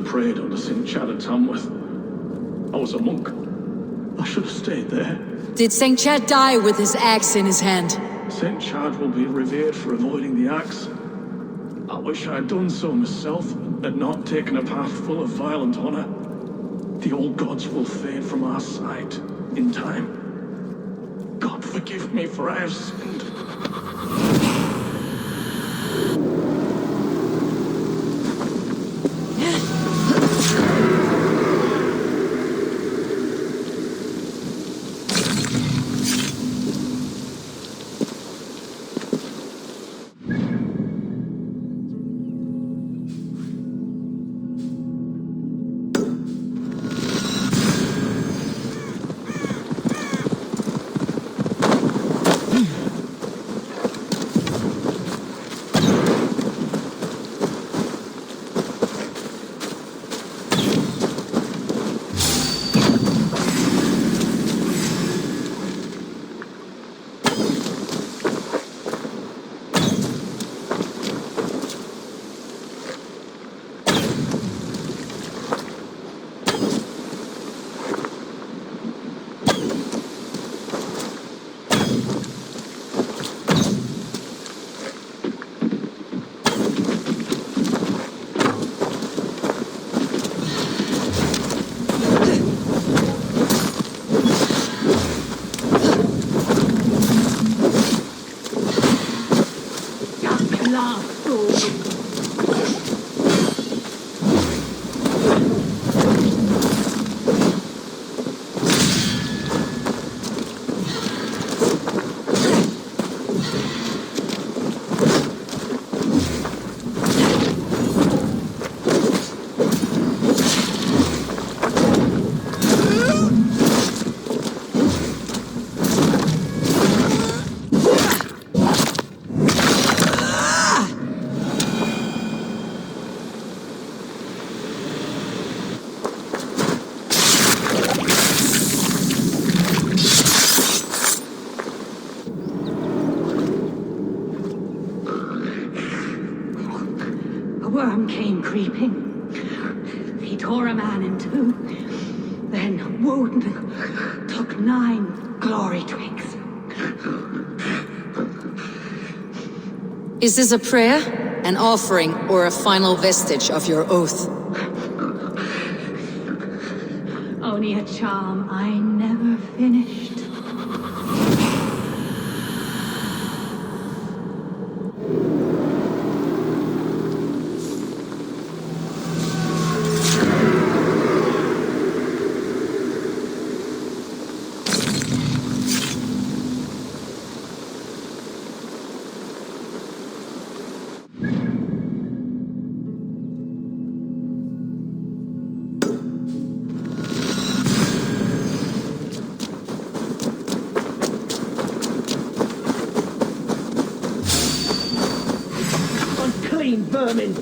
prayed under St. Chad at Tamworth. I was a monk. I should have stayed there. Did St. Chad die with his axe in his hand? St. Chad will be revered for avoiding the axe. I wish I had done so myself, and not taken a path full of violent honor. The old gods will fade from our sight in time. God forgive me, for I have sinned. Creeping. He tore a man in two. Then Woden took 9 glory twigs. Is this a prayer, an offering, or a final vestige of your oath? Only a charm I never finished. Vermin!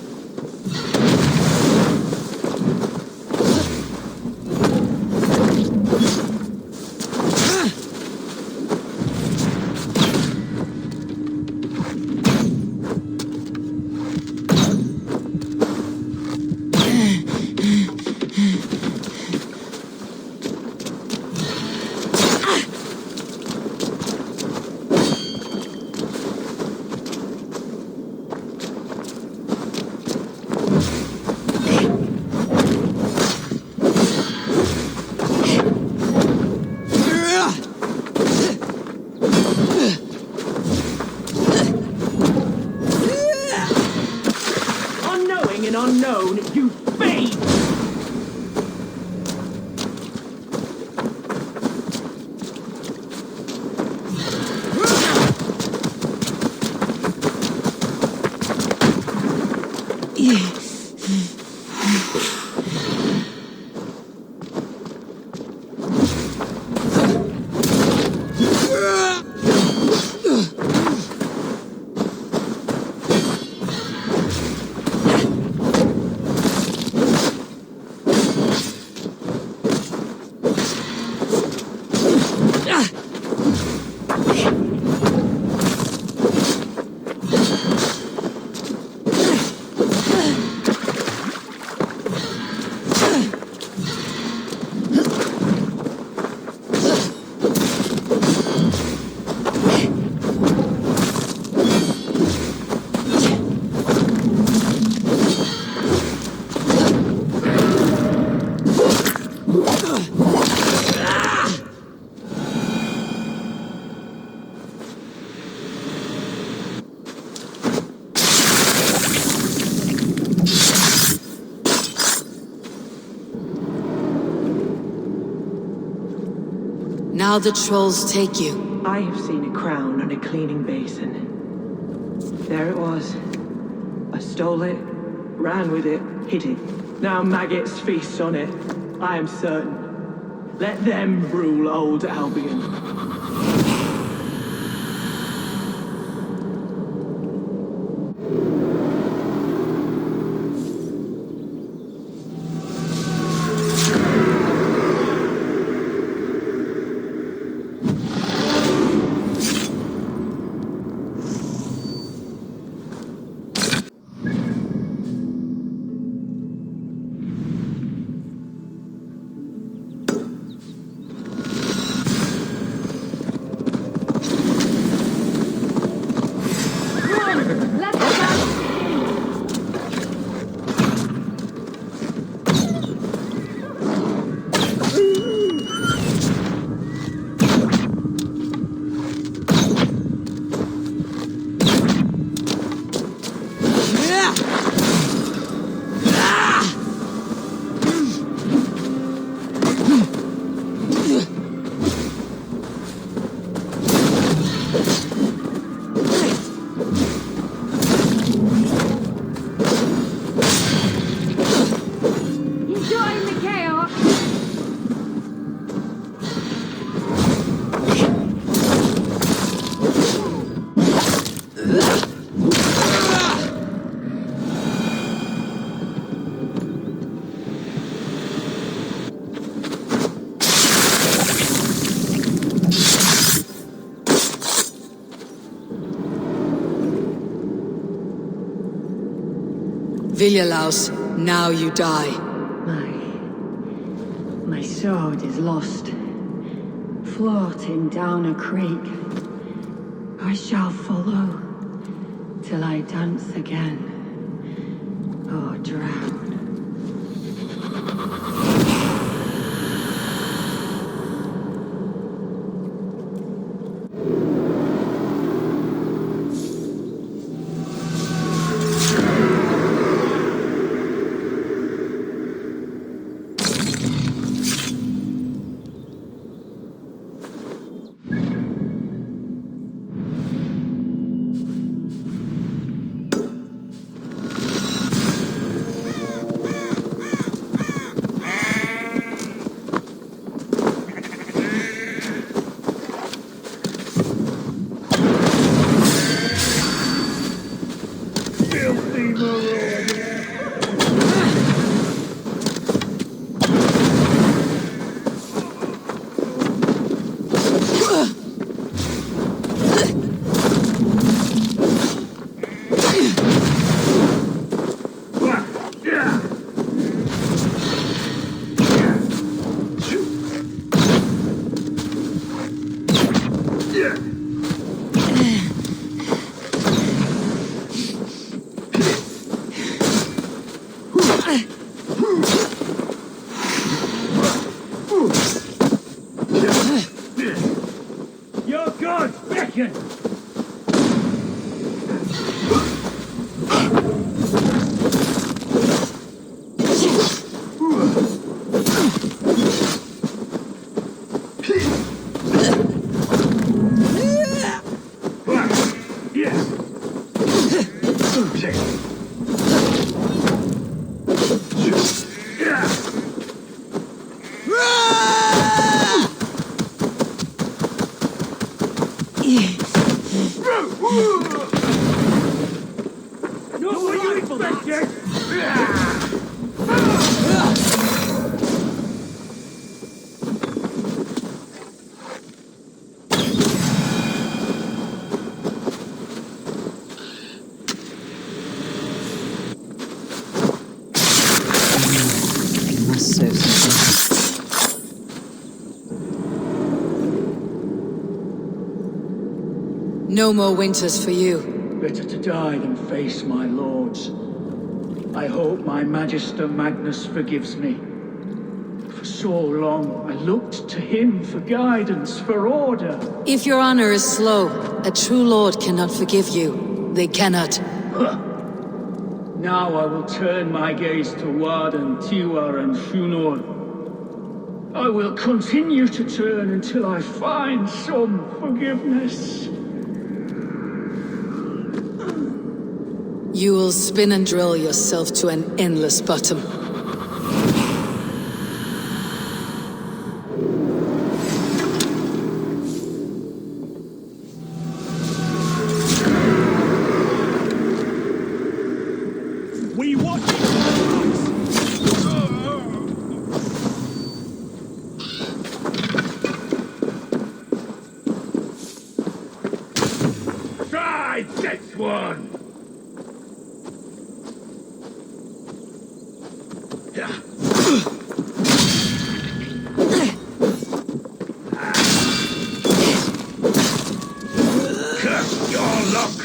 how the trolls take you. I have seen a crown on a cleaning basin. There it was. I stole it, ran with it, hid it. Now maggots feast on it. I am certain. Let them rule old Albion. Viljalaus, now you die. My sword is lost. Floating down a creek. I shall follow till I dance again. Or drown. No more winters for you. Better to die than face my lords. I hope my Magister Magnus forgives me. For so long, I looked to him for guidance, for order. If your honor is slow, a true lord cannot forgive you. They cannot. Now I will turn my gaze to Warden, Tiwar, and Shunor. I will continue to turn until I find some forgiveness. You will spin and drill yourself to an endless bottom. We watch it. Try this one. Curse your luck!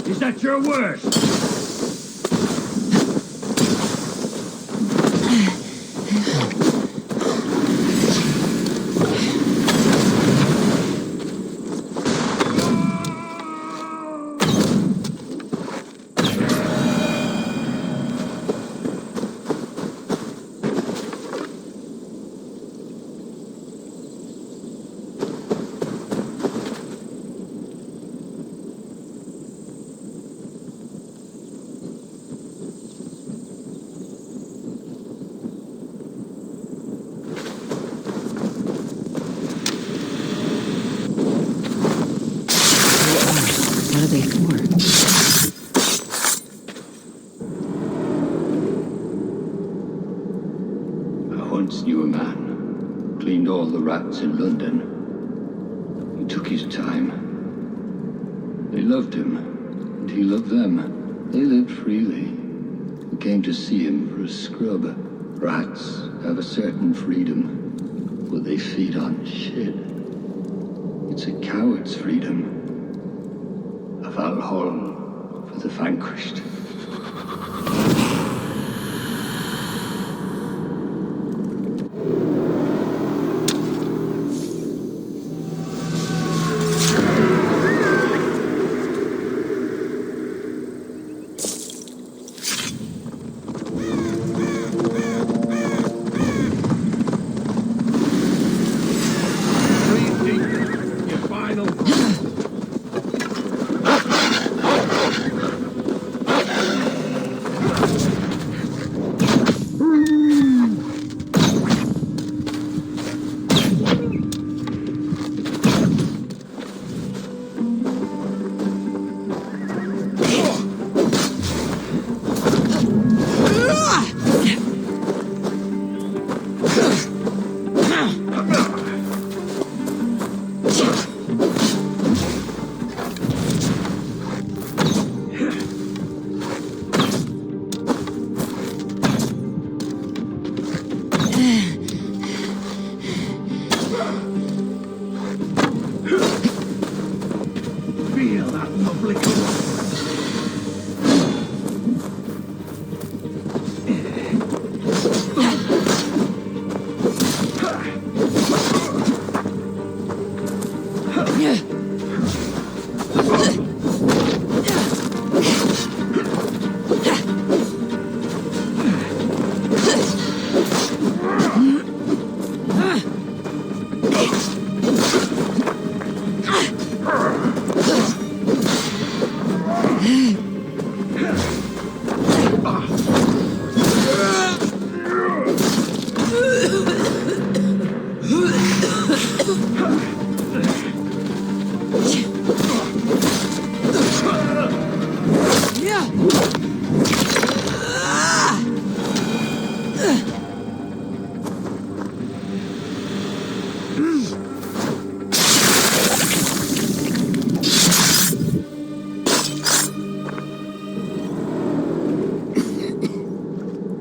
Is that your worst? What are they for? I once knew a man, cleaned all the rats in London. He took his time. They loved him, and he loved them. They lived freely. We came to see him for a scrub. Rats have a certain freedom, but they feed on shit. It's a coward's freedom. A Valhalla for the vanquished.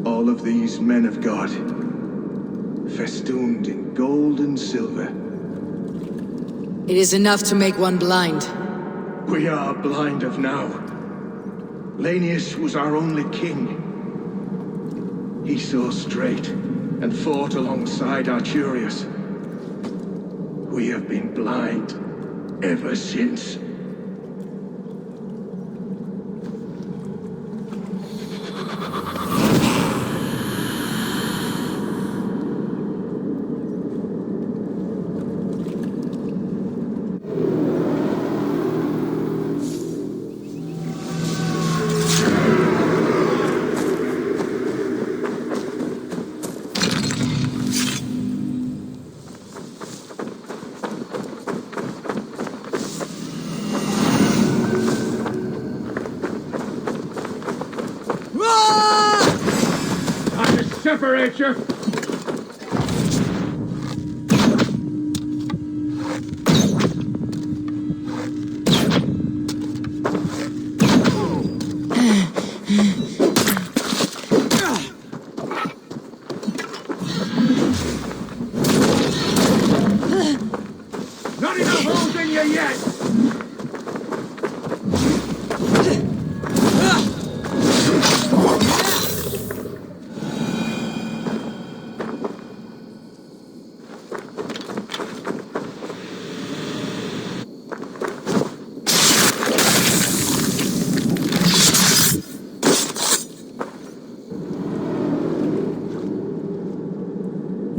All of these men of God, festooned in gold and silver. It is enough to make one blind. We are blind of now. Lanius was our only king. He saw straight and fought alongside Arturius. We have been blind ever since. Separate you! Not enough holes in you yet!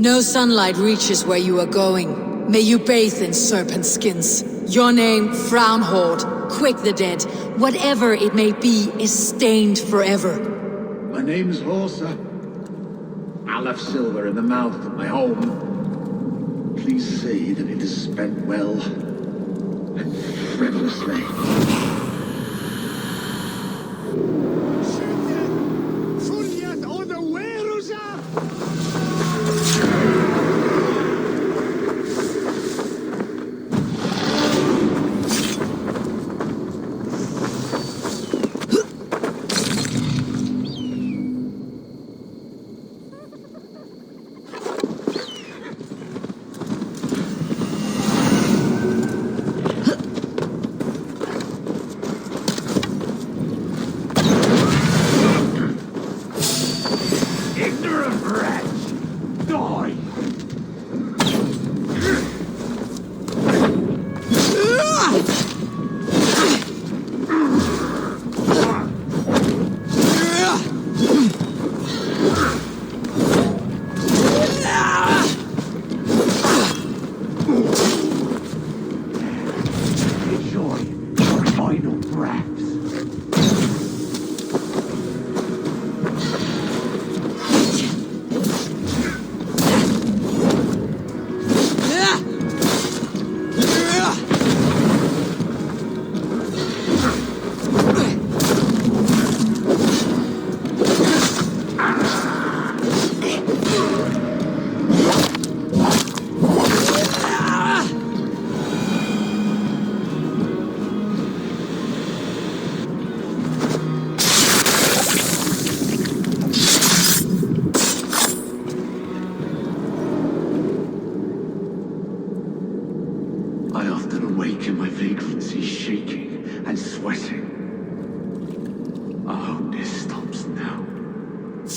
No sunlight reaches where you are going. May you bathe in serpent skins. Your name, Frownhorde, Quick the Dead, whatever it may be, is stained forever. My name's Horsa. I left silver in the mouth of my home. Please say that it is spent well and frivolously.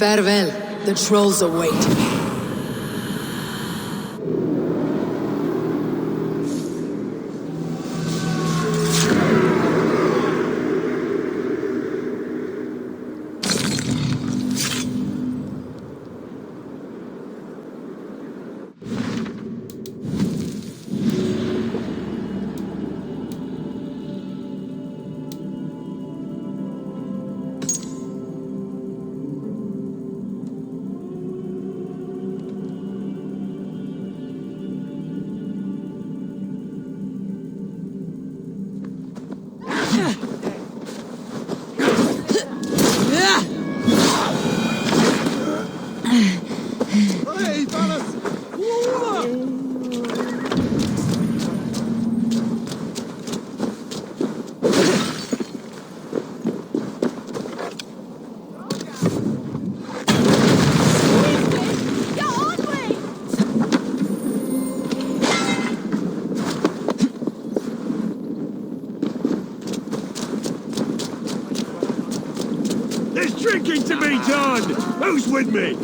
Farewell, the trolls await. There's drinking to be done! Who's with me?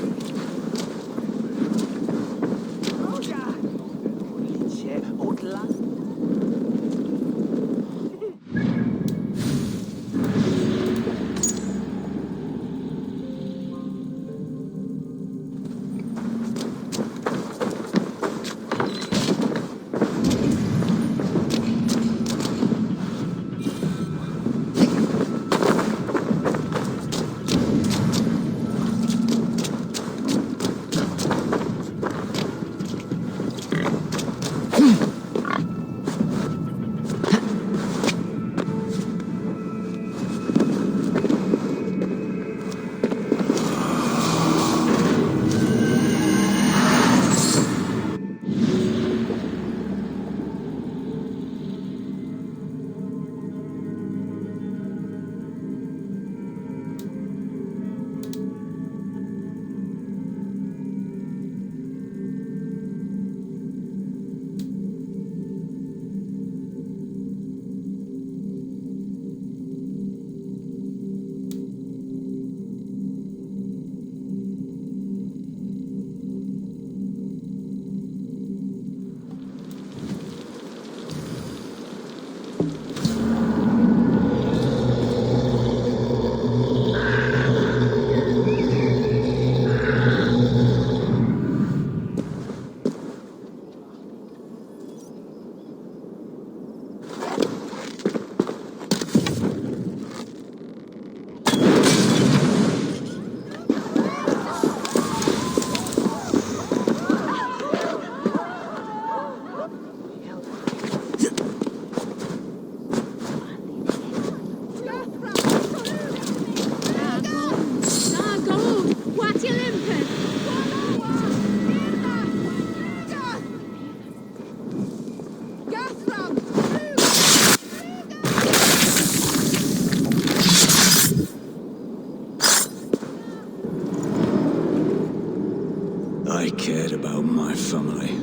I cared about my family.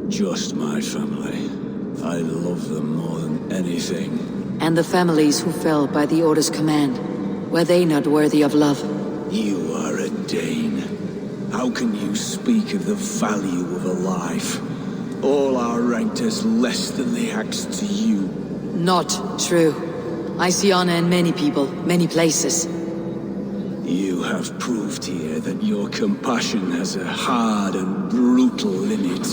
Just my family. I love them more than anything. And the families who fell by the Order's command, were they not worthy of love? You are a Dane. How can you speak of the value of a life? All are ranked as less than the axe to you. Not true. I see honor in many people, many places. You have proved here that your compassion has a hard and brutal limit.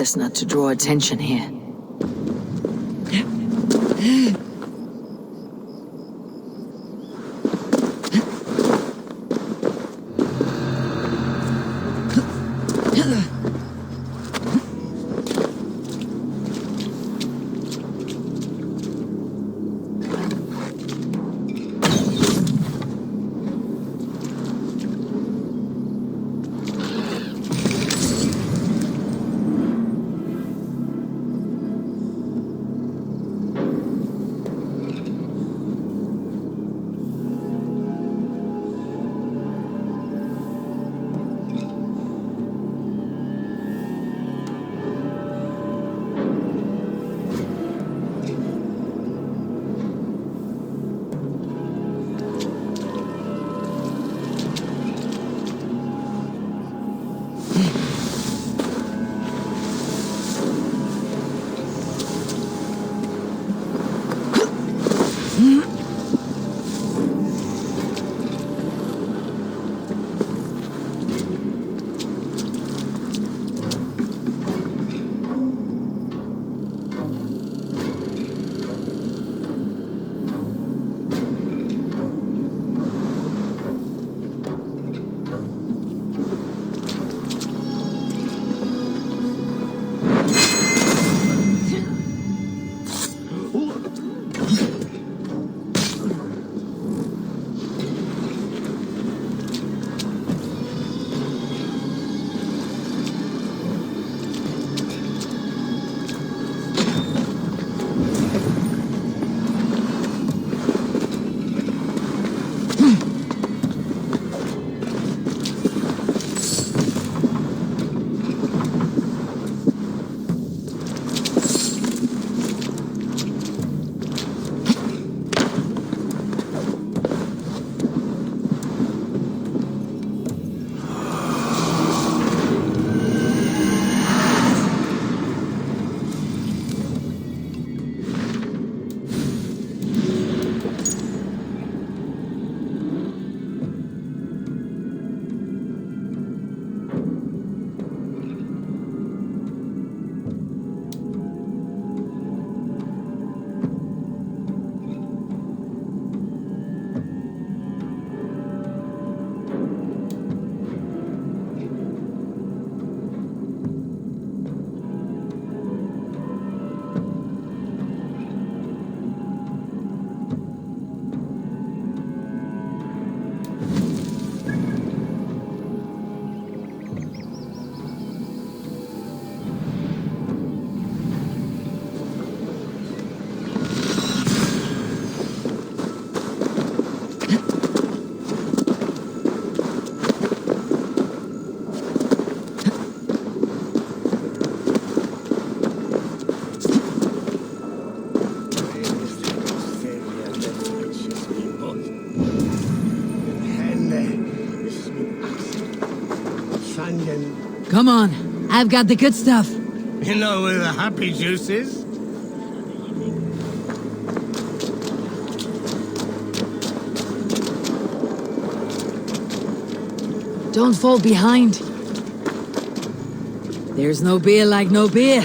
best not to draw attention here. Come on, I've got the good stuff. You know where the happy juice is? Don't fall behind. There's no beer like no beer.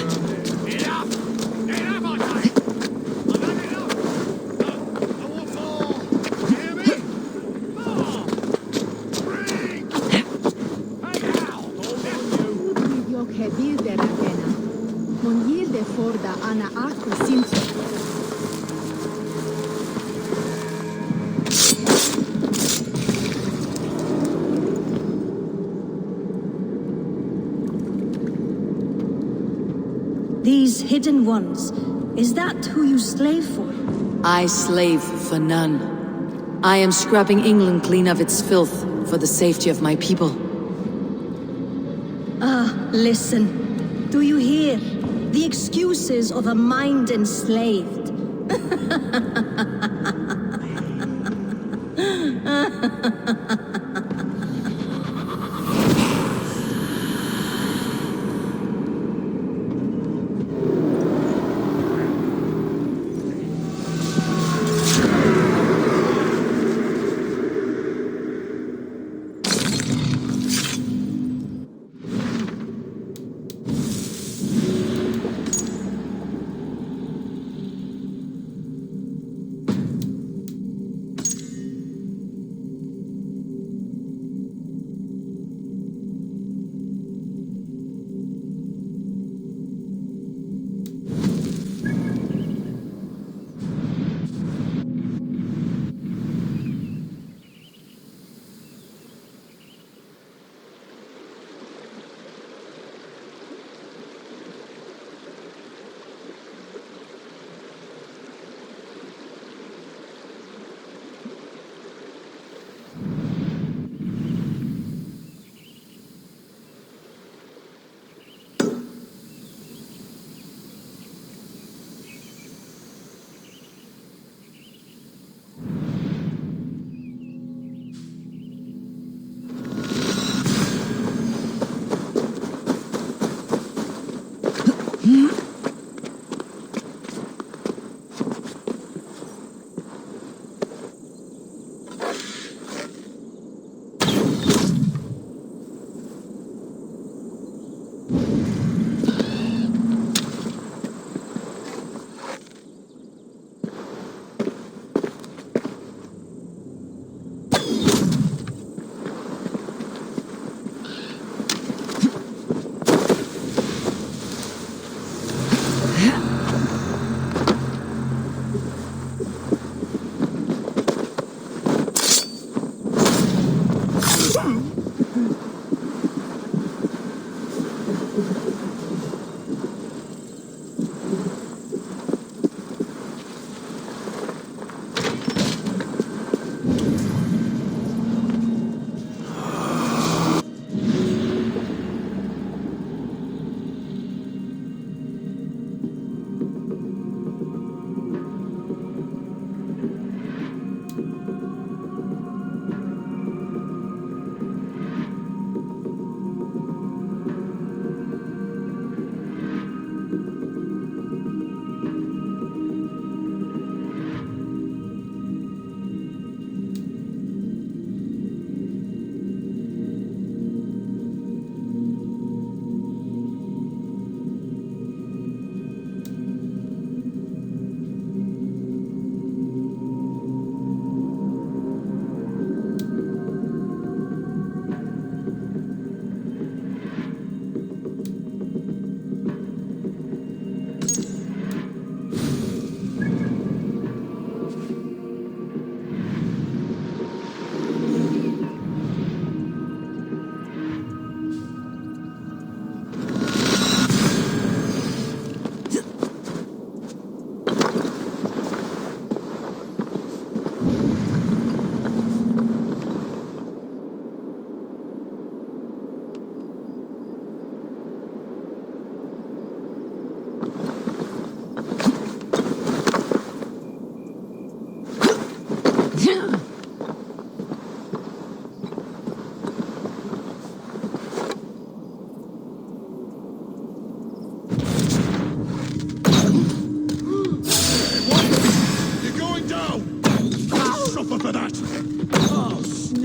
These hidden ones, is that who you slave for? I slave for none. I am scrubbing England clean of its filth for the safety of my people. Listen. Do you hear? The excuses of a mind enslaved.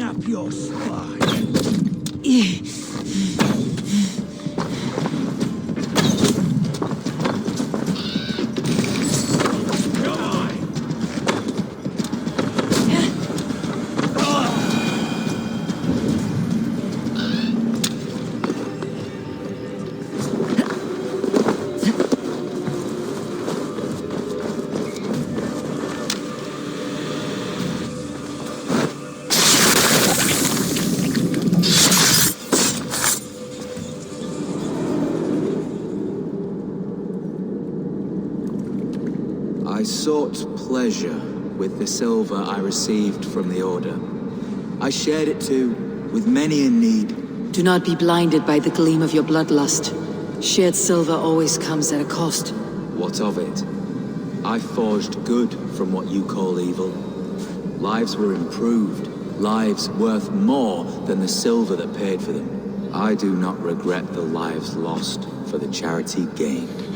snap your spine. I sought pleasure with the silver I received from the Order. I shared it too, with many in need. Do not be blinded by the gleam of your bloodlust. Shared silver always comes at a cost. What of it? I forged good from what you call evil. Lives were improved, lives worth more than the silver that paid for them. I do not regret the lives lost for the charity gained.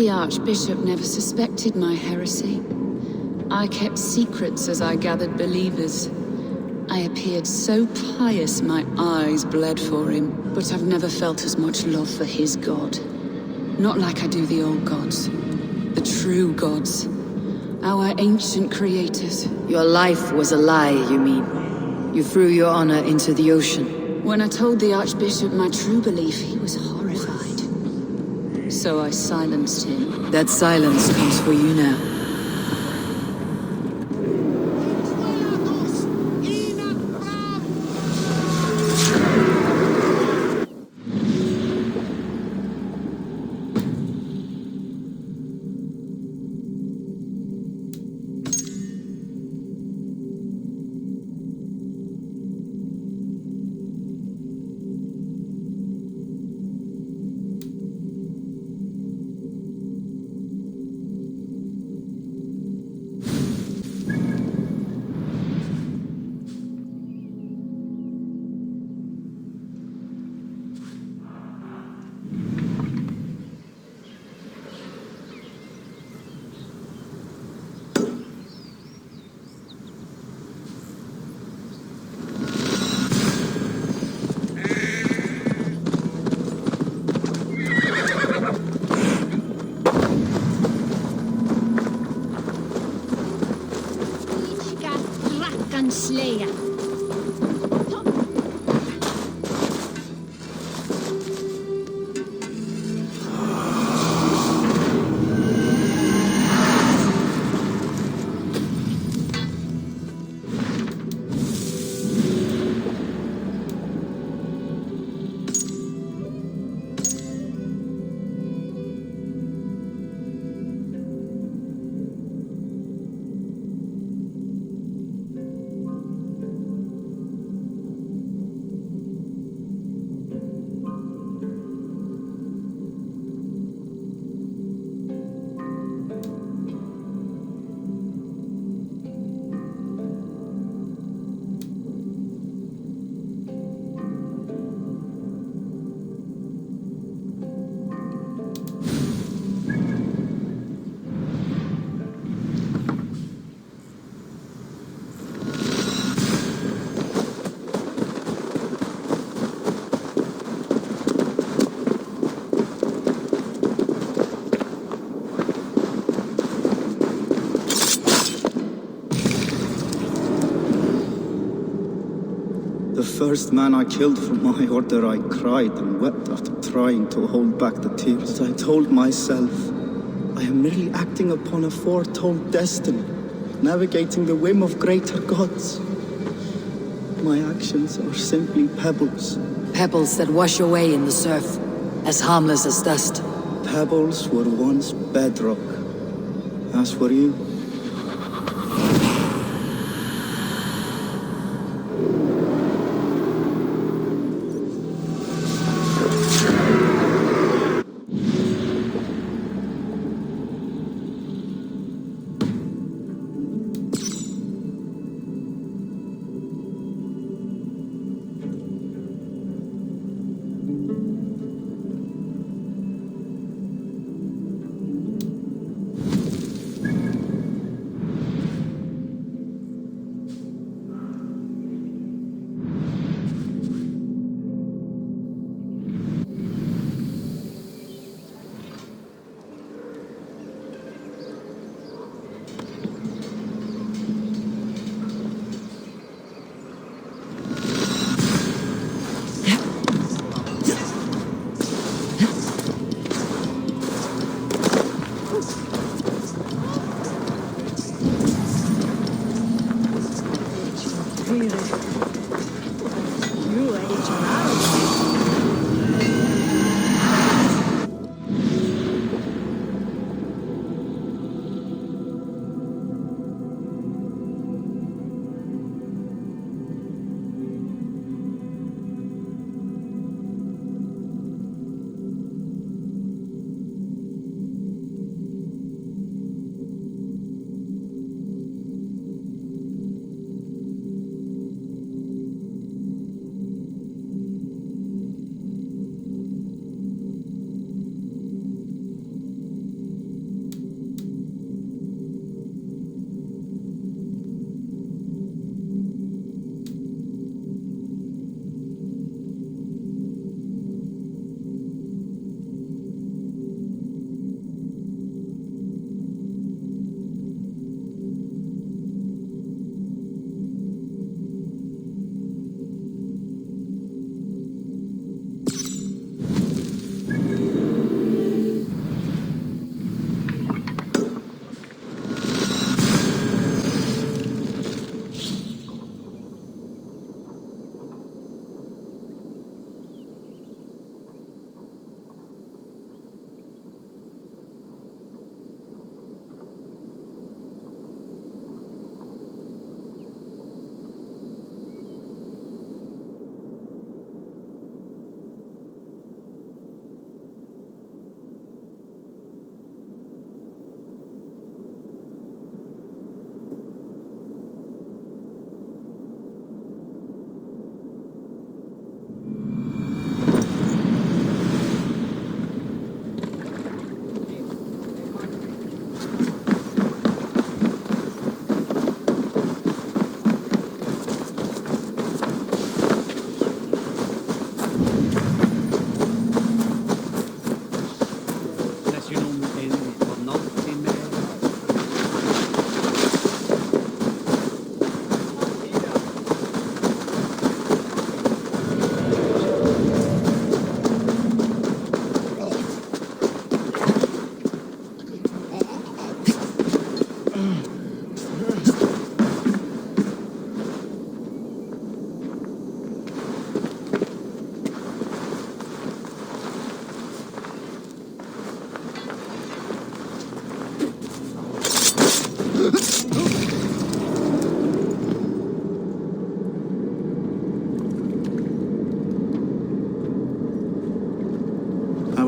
The Archbishop never suspected my heresy. I kept secrets as I gathered believers. I appeared so pious my eyes bled for him, but I've never felt as much love for his god. Not like I do the old gods. The true gods. Our ancient creators. Your life was a lie, you mean? You threw your honor into the ocean. When I told the Archbishop my true belief, he was horrified. So I silenced him. That silence comes for you now. first man I killed for my order, I cried and wept after trying to hold back the tears. I told myself, I am merely acting upon a foretold destiny, navigating the whim of greater gods. My actions are simply pebbles. Pebbles that wash away in the surf, as harmless as dust. Pebbles were once bedrock, as were you.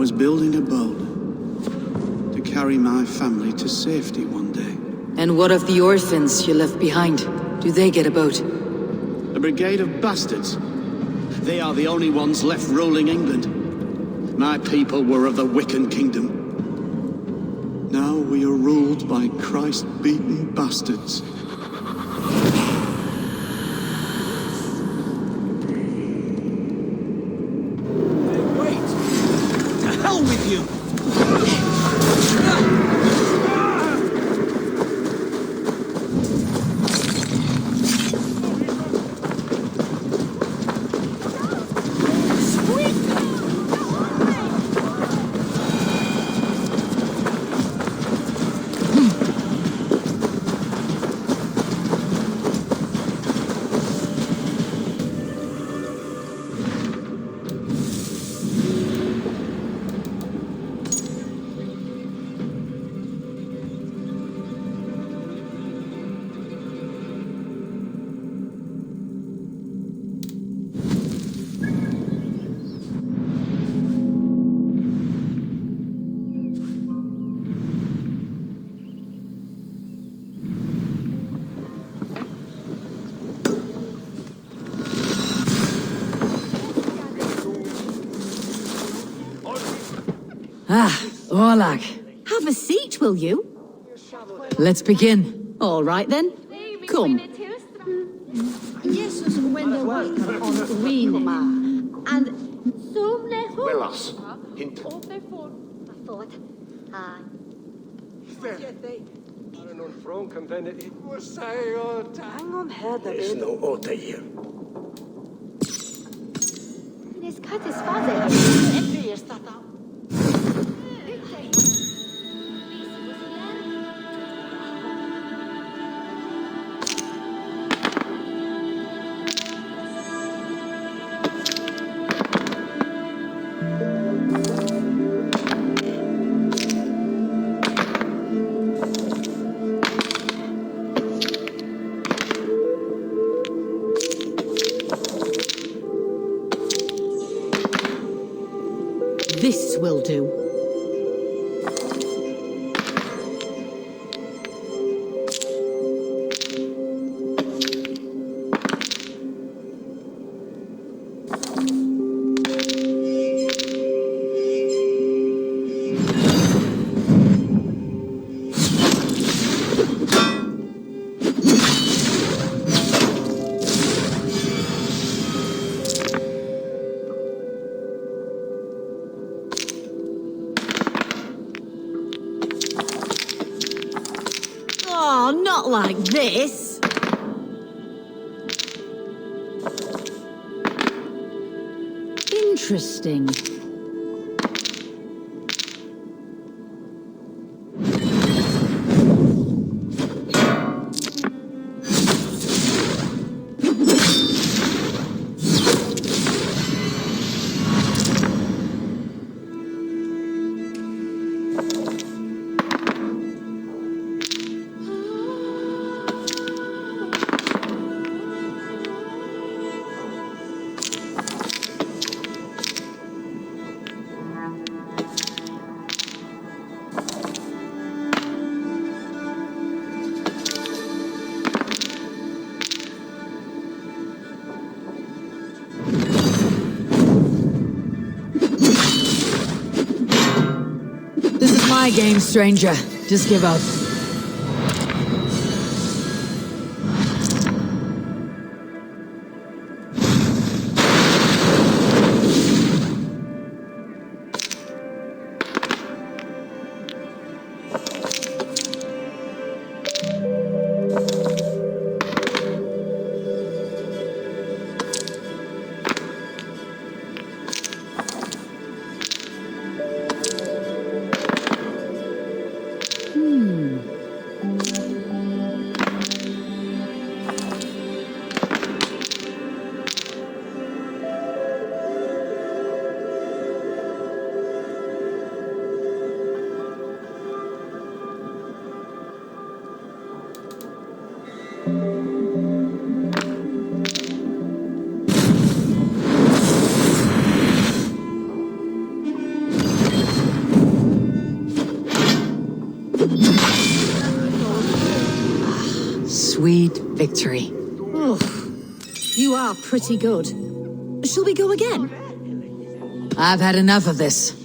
was building a boat to carry my family to safety one day. And what of the orphans you left behind? Do they get a boat? A brigade of bastards. They are the only ones left ruling England. My people were of the Wiccan kingdom. Now we are ruled by Christ-beaten bastards. Orlak. Have a seat, will you? Let's begin. All right then. Come. Jesus wende welcome on Rina. And Willas. Hint. There's no order here. This will do. Oh, not like this. Interesting. This is my game, stranger. Just give up. Sweet victory. Oh, you are pretty good. Shall we go again? I've had enough of this.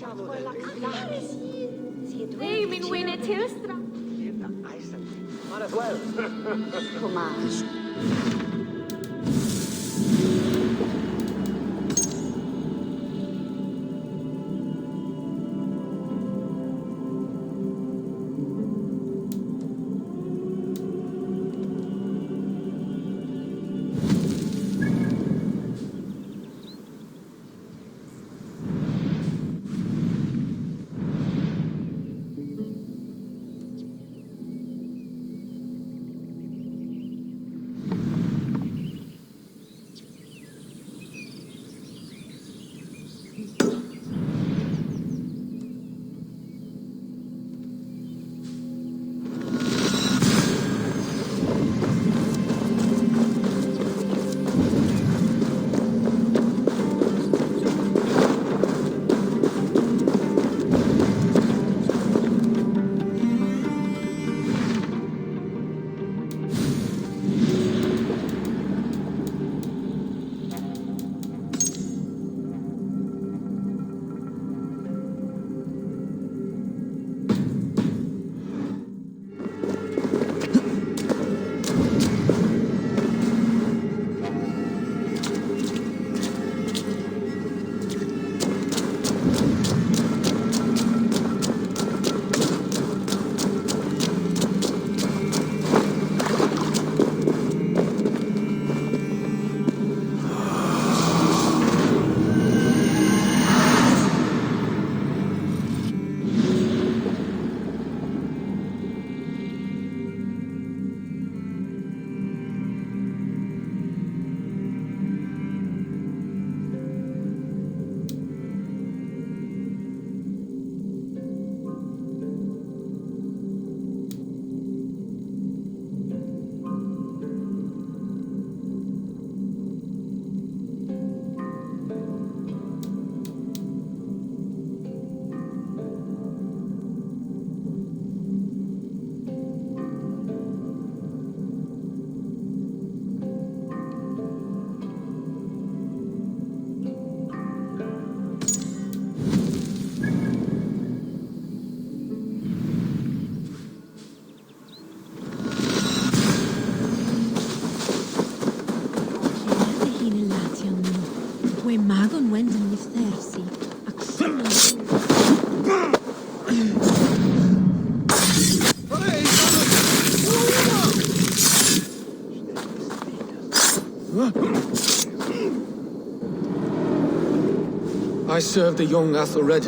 I serve the young Athelred.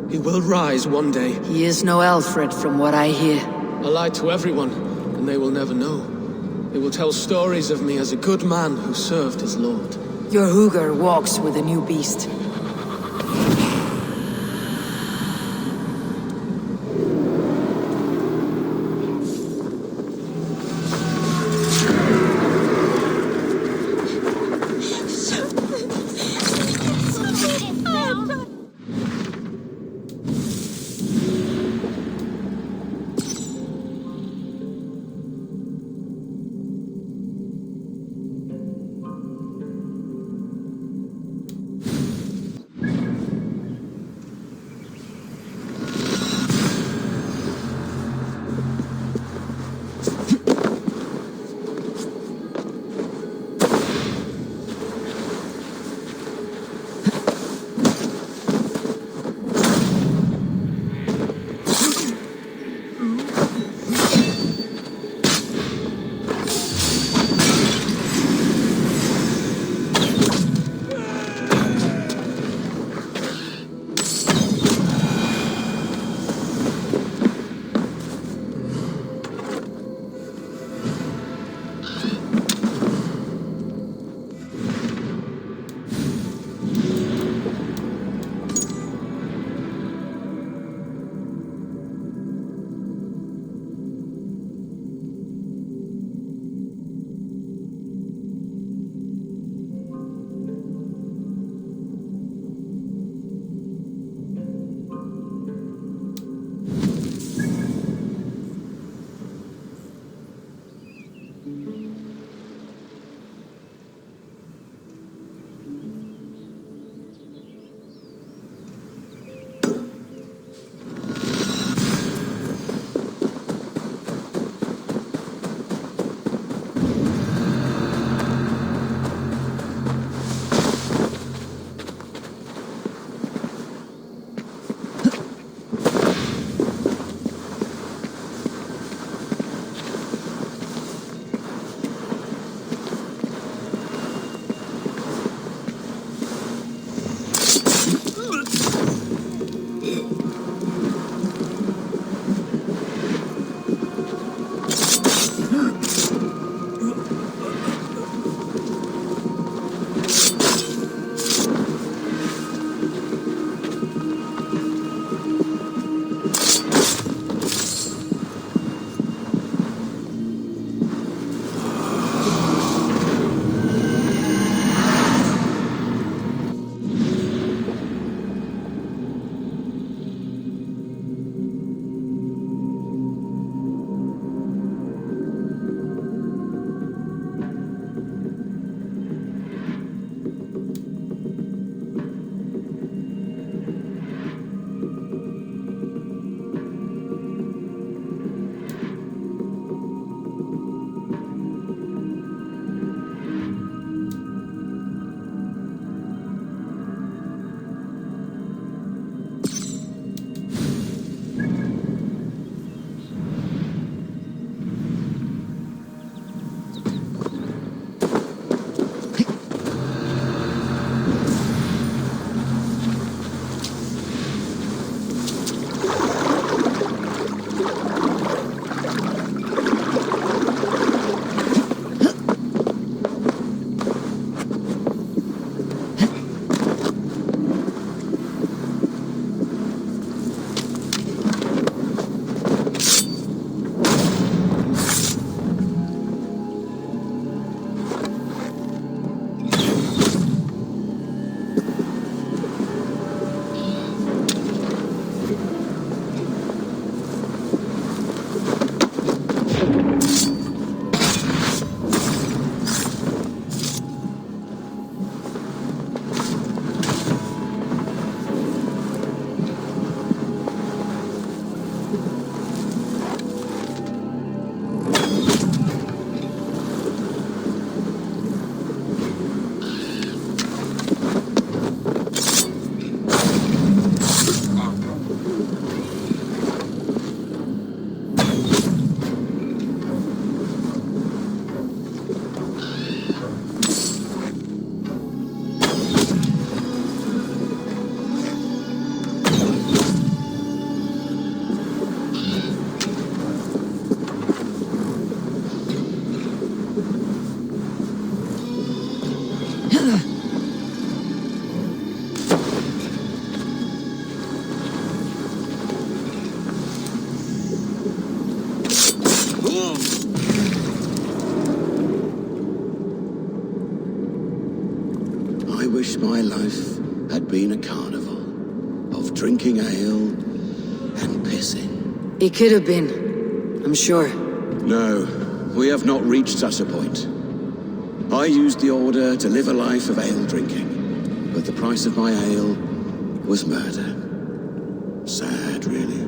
He will rise one day. He is no Alfred, from what I hear. I lied to everyone, and they will never know. They will tell stories of me as a good man who served his lord. Your Hugr walks with a new beast. been a carnival of drinking ale and pissing. It could have been, I'm sure. No, we have not reached such a point. I used the order to live a life of ale drinking, but the price of my ale was murder. Sad, really.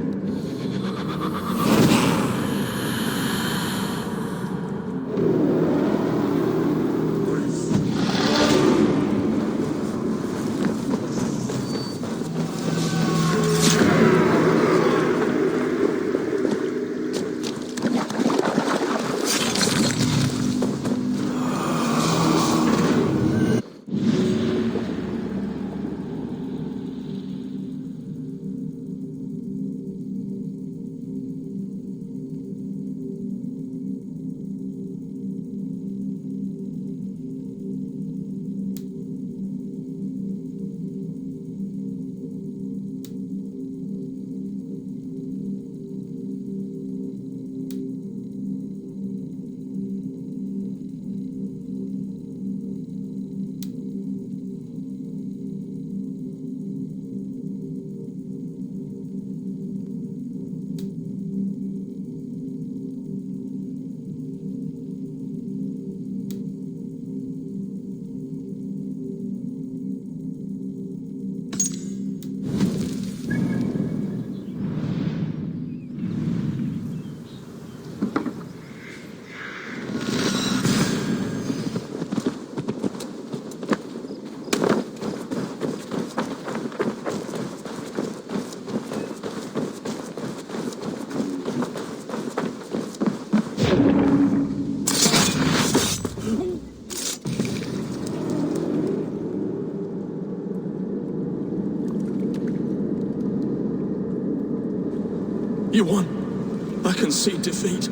You won. I can see defeat.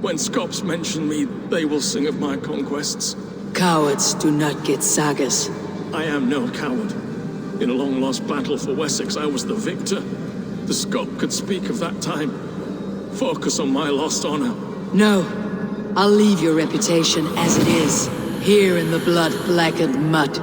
When Scops mention me, they will sing of my conquests. Cowards do not get sagas. I am no coward. In a long-lost battle for Wessex, I was the victor. The Scop could speak of that time. Focus on my lost honor. No. I'll leave your reputation as it is, here in the blood-blackened mud.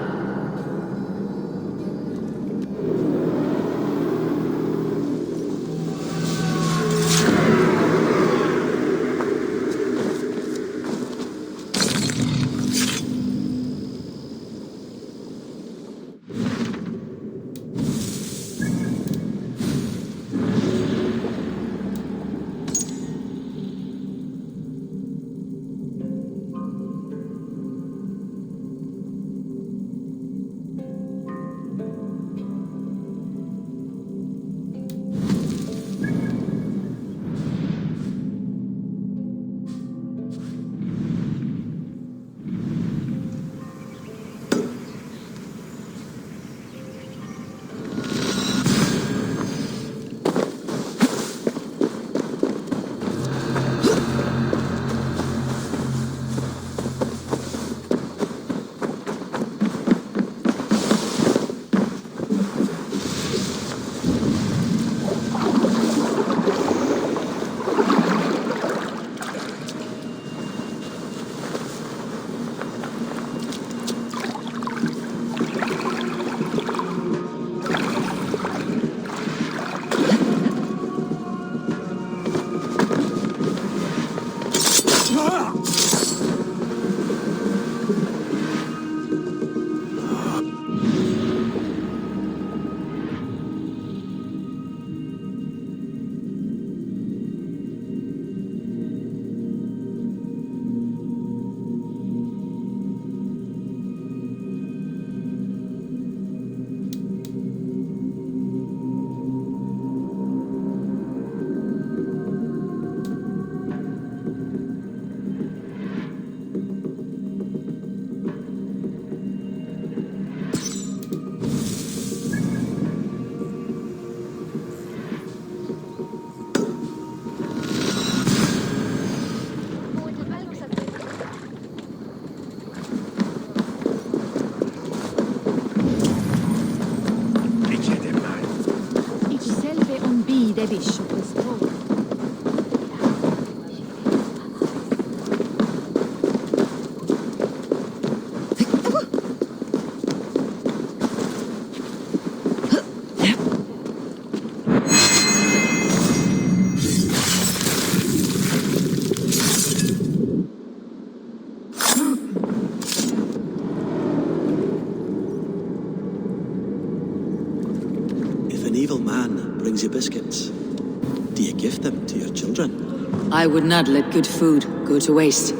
Do you give them to your children? I would not let good food go to waste.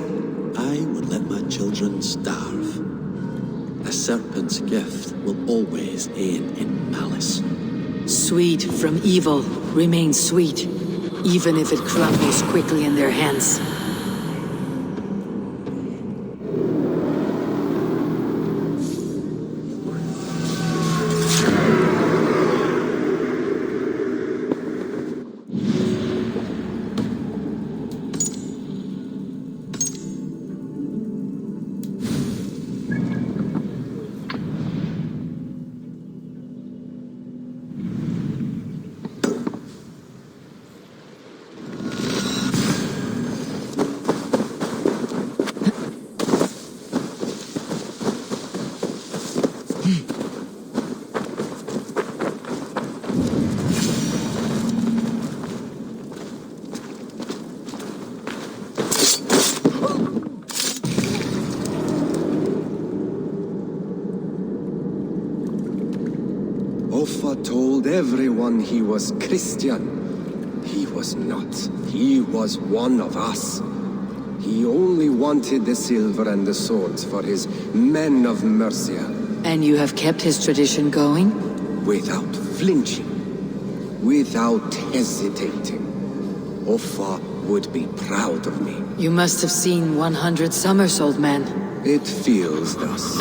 I would let my children starve. A serpent's gift will always end in malice. Sweet from evil remains sweet, even if it crumbles quickly in their hands. Told everyone he was Christian. He was not. He was one of us. He only wanted the silver and the swords for his men of Mercia. And you have kept his tradition going? Without flinching. Without hesitating. Offa would be proud of me. You must have seen 100 summers, old man. It feels thus.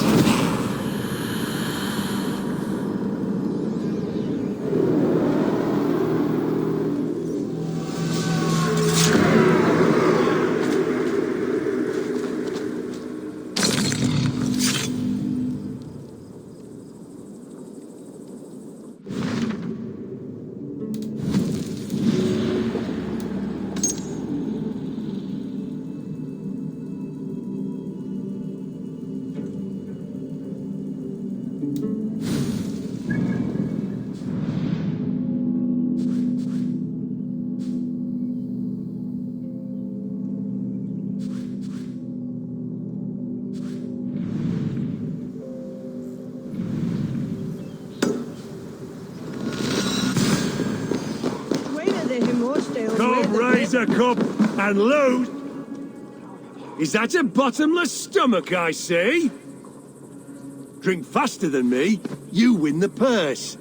Come raise a cup and loot. Is that a bottomless stomach I see? Drink faster than me, you win the purse.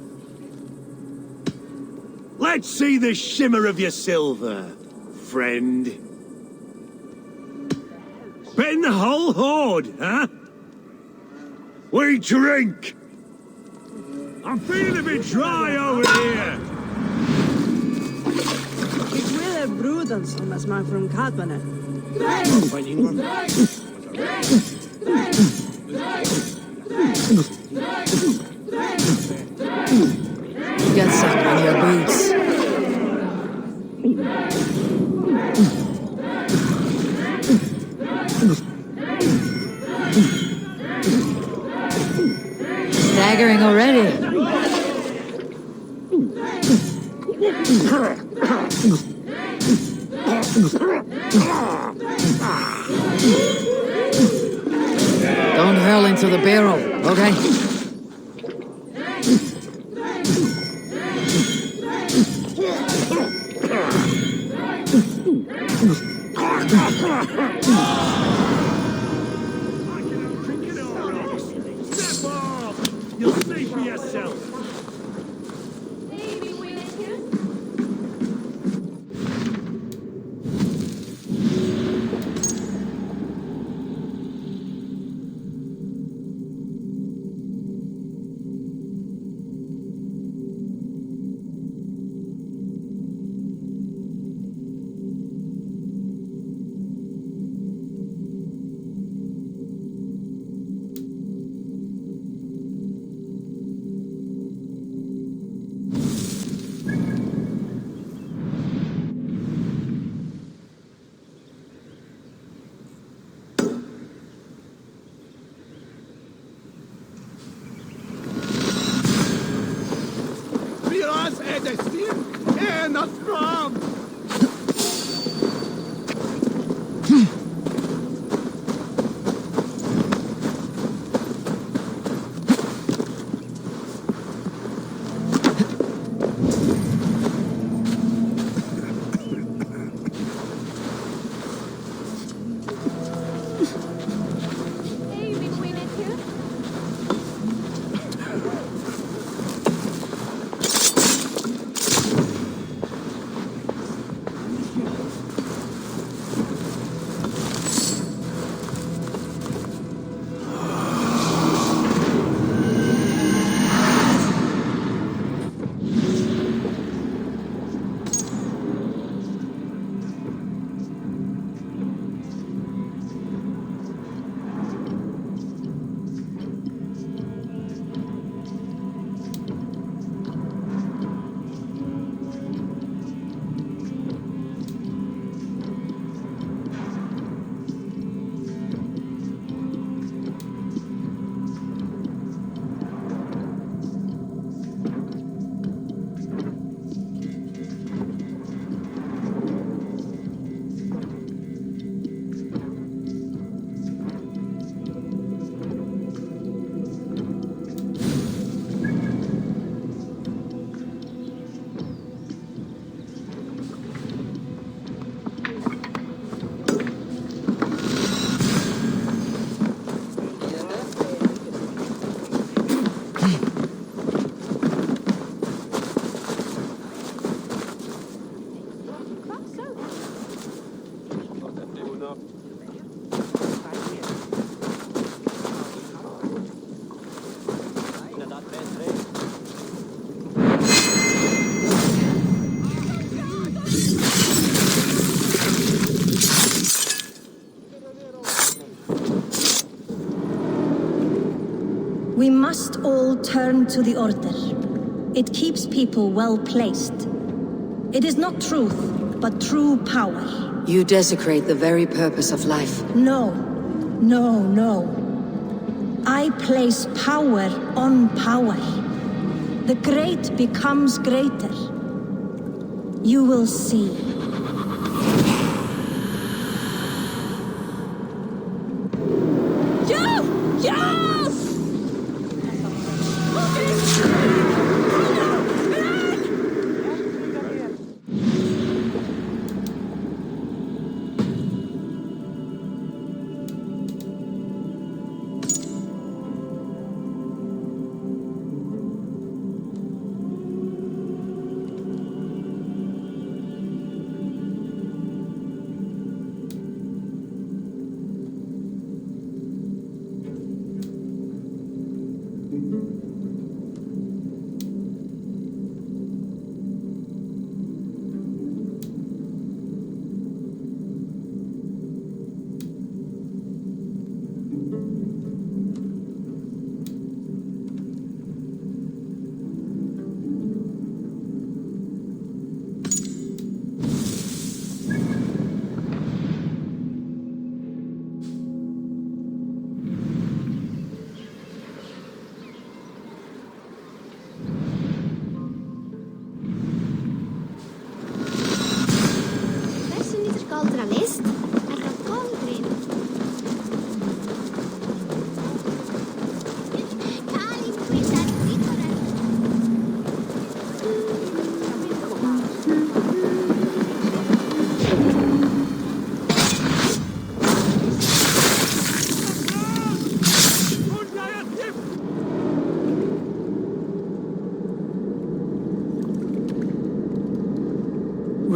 Let's see the shimmer of your silver, friend. Betting the whole hoard, huh? We drink. I'm feeling a bit dry over here. Bruden som är man från Katbane. Get sucked on your boots. Staggering already. Don't hurl into the barrel, okay? Step off! You'll see for yourself. all turn to the Order. It keeps people well placed. It is not truth, but true power. You desecrate the very purpose of life. No. No, no. I place power on power. The great becomes greater. You will see.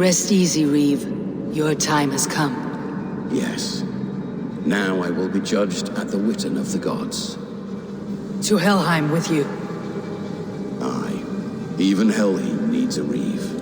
Rest easy, Reeve. Your time has come. Yes. Now I will be judged at the Witten of the gods. To Helheim with you. Aye. Even Helheim needs a Reeve.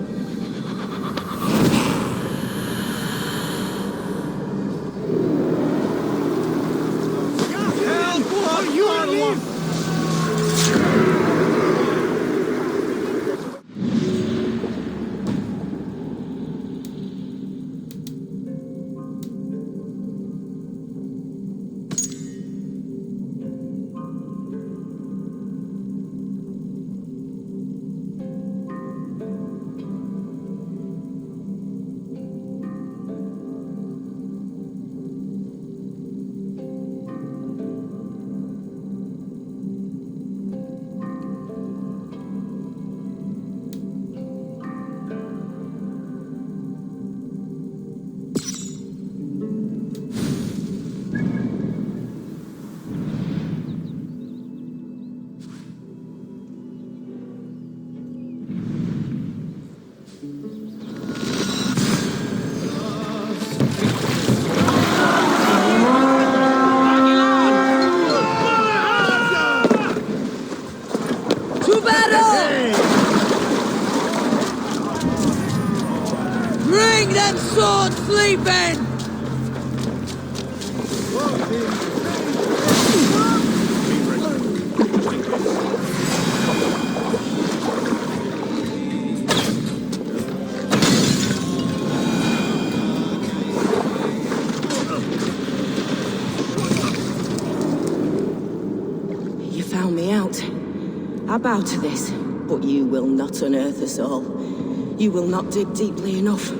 I bow to this, but you will not unearth us all. You will not dig deeply enough.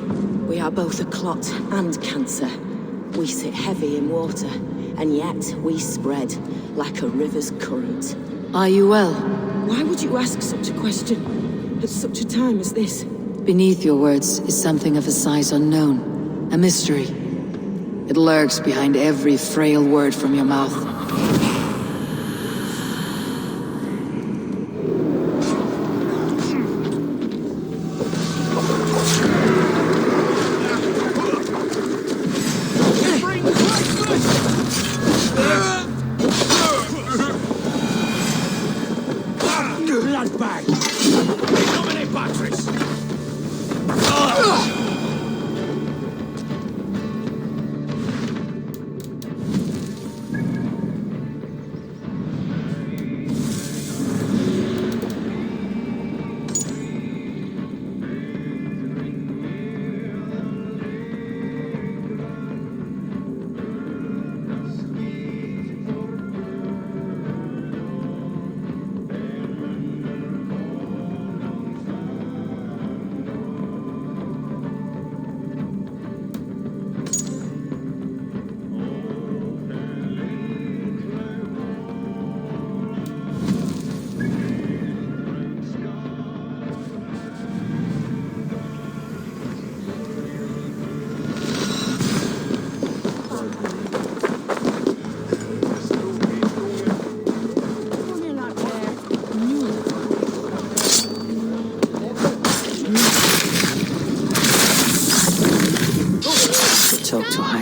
We are both a clot and cancer. We sit heavy in water, and yet we spread like a river's current. Are you well? Why would you ask such a question at such a time as this? Beneath your words is something of a size unknown. A mystery. It lurks behind every frail word from your mouth.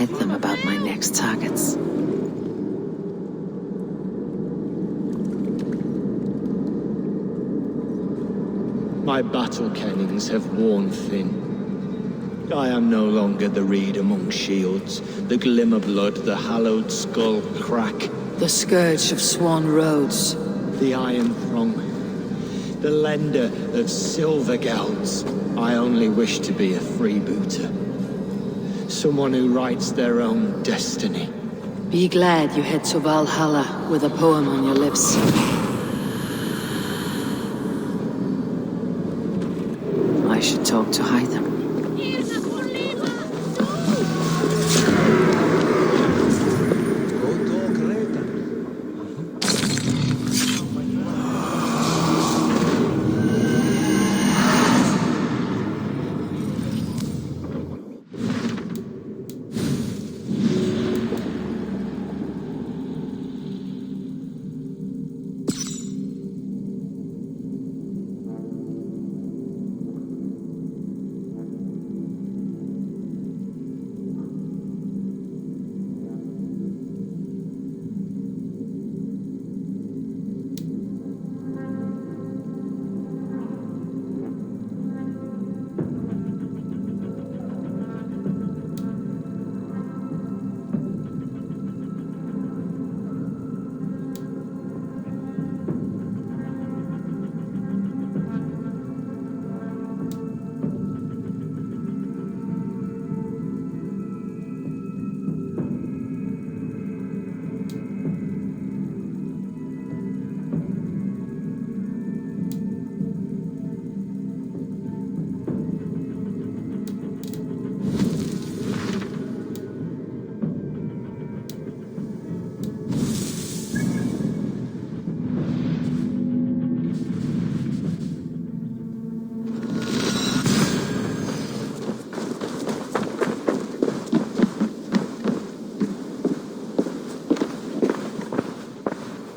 Hytham about my next targets. My battle kennings have worn thin. I am no longer the reed among shields, the glimmer blood, the hallowed skull crack. The scourge of Swan Roads. The iron prong. The lender of silver gelds. I only wish to be a freebooter. Someone who writes their own destiny. Be glad you head to Valhalla with a poem on your lips. I should talk to Hytham.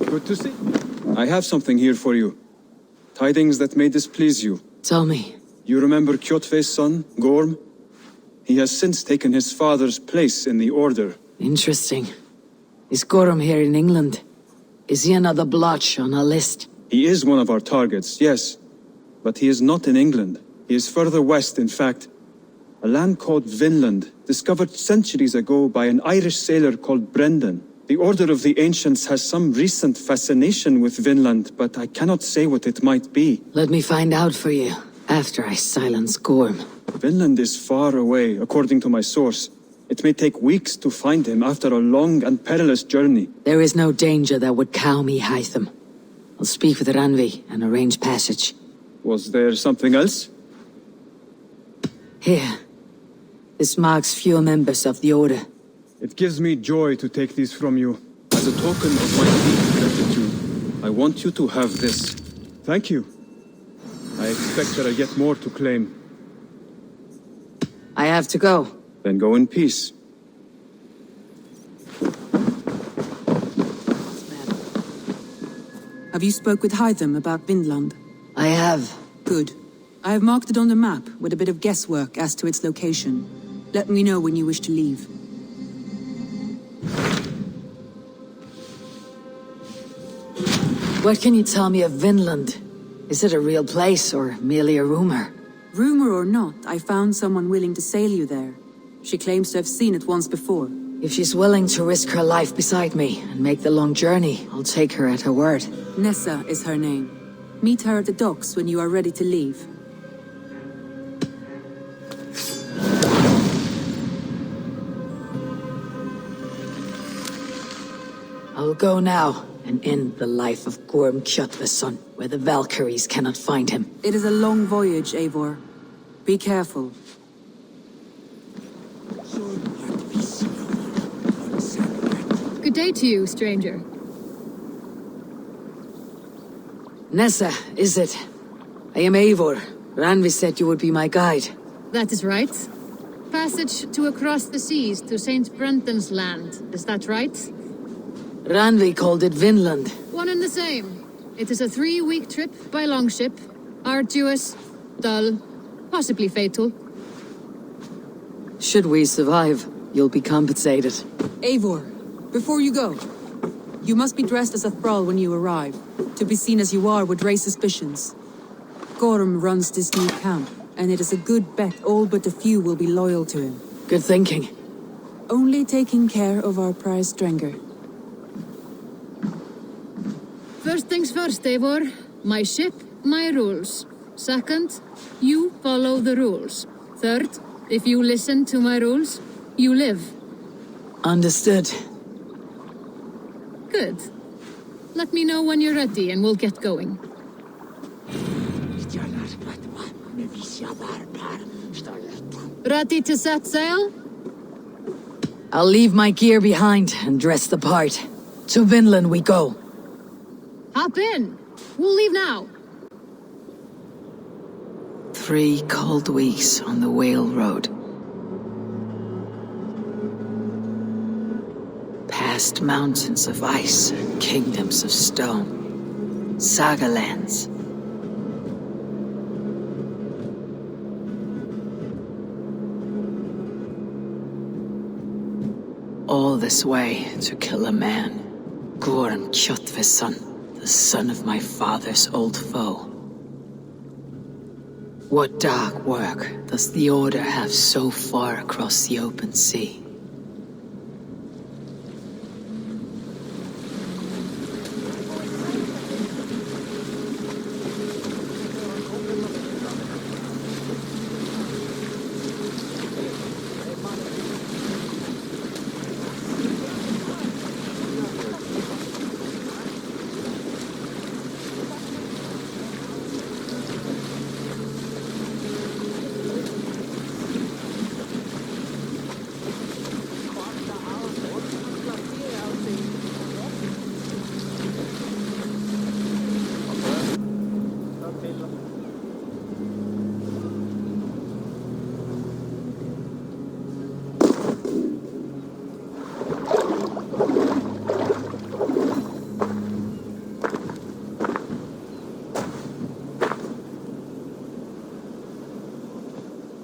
Good to see. I have something here for you. Tidings that may displease you. Tell me. You remember Kjotve's son, Gorm? He has since taken his father's place in the Order. Interesting. Is Gorm here in England? Is he another blotch on our list? He is one of our targets, yes. But he is not in England. He is further west, in fact. A land called Vinland, discovered centuries ago by an Irish sailor called Brendan. The Order of the Ancients has some recent fascination with Vinland, but I cannot say what it might be. Let me find out for you, after I silence Gorm. Vinland is far away, according to my source. It may take weeks to find him after a long and perilous journey. There is no danger that would cow me, Hytham. I'll speak with Randvi and arrange passage. Was there something else? Here. This marks few members of the Order. It gives me joy to take these from you. As a token of my deep gratitude, I want you to have this. Thank you. I expect that I get more to claim. I have to go. Then go in peace. Have you spoke with Hytham about Vinland? I have. Good. I have marked it on the map with a bit of guesswork as to its location. Let me know when you wish to leave. What can you tell me of Vinland? Is it a real place or merely a rumor? Rumor or not, I found someone willing to sail you there. She claims to have seen it once before. If she's willing to risk her life beside me and make the long journey, I'll take her at her word. Nessa is her name. Meet her at the docks when you are ready to leave. I'll go now and end the life of Gorm Kjotve's son, where the Valkyries cannot find him. It is a long voyage, Eivor. Be careful. Good day to you, stranger. Nessa, is it? I am Eivor. Randvi said you would be my guide. That is right. Passage to across the seas to Saint Brenton's land, is that right? Randvi called it Vinland. One and the same. It is a 3-week trip by longship. Arduous, dull, possibly fatal. Should we survive? You'll be compensated. Eivor, before you go, you must be dressed as a thrall when you arrive. To be seen as you are would raise suspicions. Gorm runs this new camp, and it is a good bet all but a few will be loyal to him. Good thinking. Only taking care of our prize Strenger. First things first, Eivor. My ship, my rules. Second, you follow the rules. Third, if you listen to my rules, you live. Understood. Good. Let me know when you're ready and we'll get going. Ready to set sail? I'll leave my gear behind and dress the part. To Vinland we go. Hop in. We'll leave now. 3 cold weeks on the Whale Road. Past mountains of ice and kingdoms of stone. Saga lands. All this way to kill a man. Gorm Kjotve's son, the son of my father's old foe. What dark work does the Order have so far across the open sea?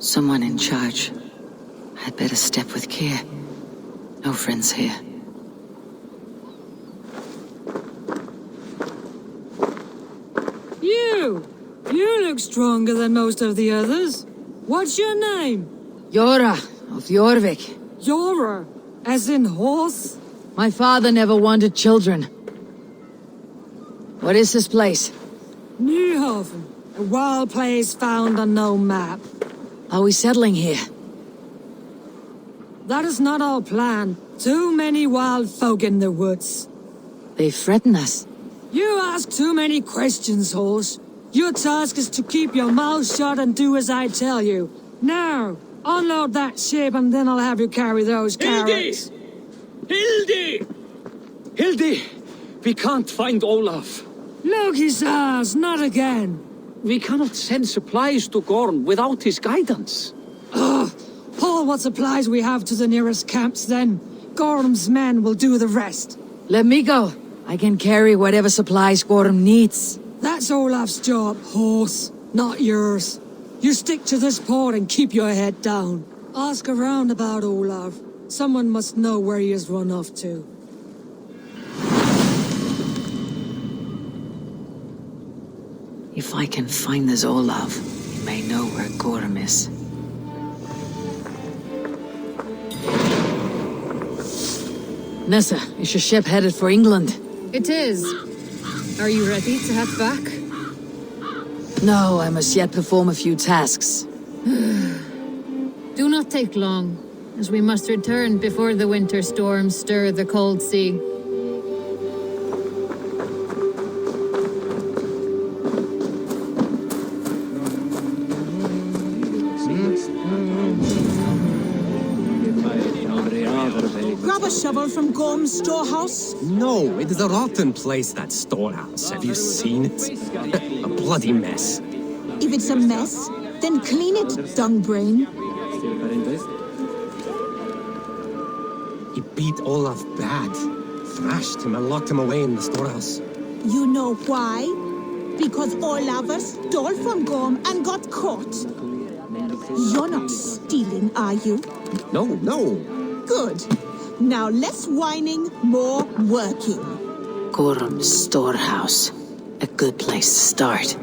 Someone in charge. I'd better step with care. No friends here. You! You look stronger than most of the others. What's your name? Jora of Jorvik. Jora? As in horse? My father never wanted children. What is this place? Newhaven. A wild place found on no map. Are we settling here? That is not our plan. Too many wild folk in the woods. They threaten us. You ask too many questions, horse. Your task is to keep your mouth shut and do as I tell you. Now, unload that ship and then I'll have you carry those carrots. Hildi! Hildi! We can't find Olaf. Loki says, not again. We cannot send supplies to Gorm without his guidance. Ugh! Haul what supplies we have to the nearest camps then. Gorm's men will do the rest. Let me go. I can carry whatever supplies Gorm needs. That's Olaf's job, horse, not yours. You stick to this port and keep your head down. Ask around about Olaf. Someone must know where he has run off to. If I can find this Olaf, he may know where Gorm is. Nessa, is your ship headed for England? It is. Are you ready to head back? No, I must yet perform a few tasks. Do not take long, as we must return before the winter storms stir the cold sea. Grab a shovel from Gorm's storehouse? No, it is a rotten place, that storehouse. Have you seen it? A bloody mess. If it's a mess, then clean it, dungbrain. He beat Olaf bad. Thrashed him and locked him away in the storehouse. You know why? Because Olaf stole from Gorm and got caught. You're not stealing, are you? No. Good. Now less whining, more working. Gorm's storehouse. A good place to start.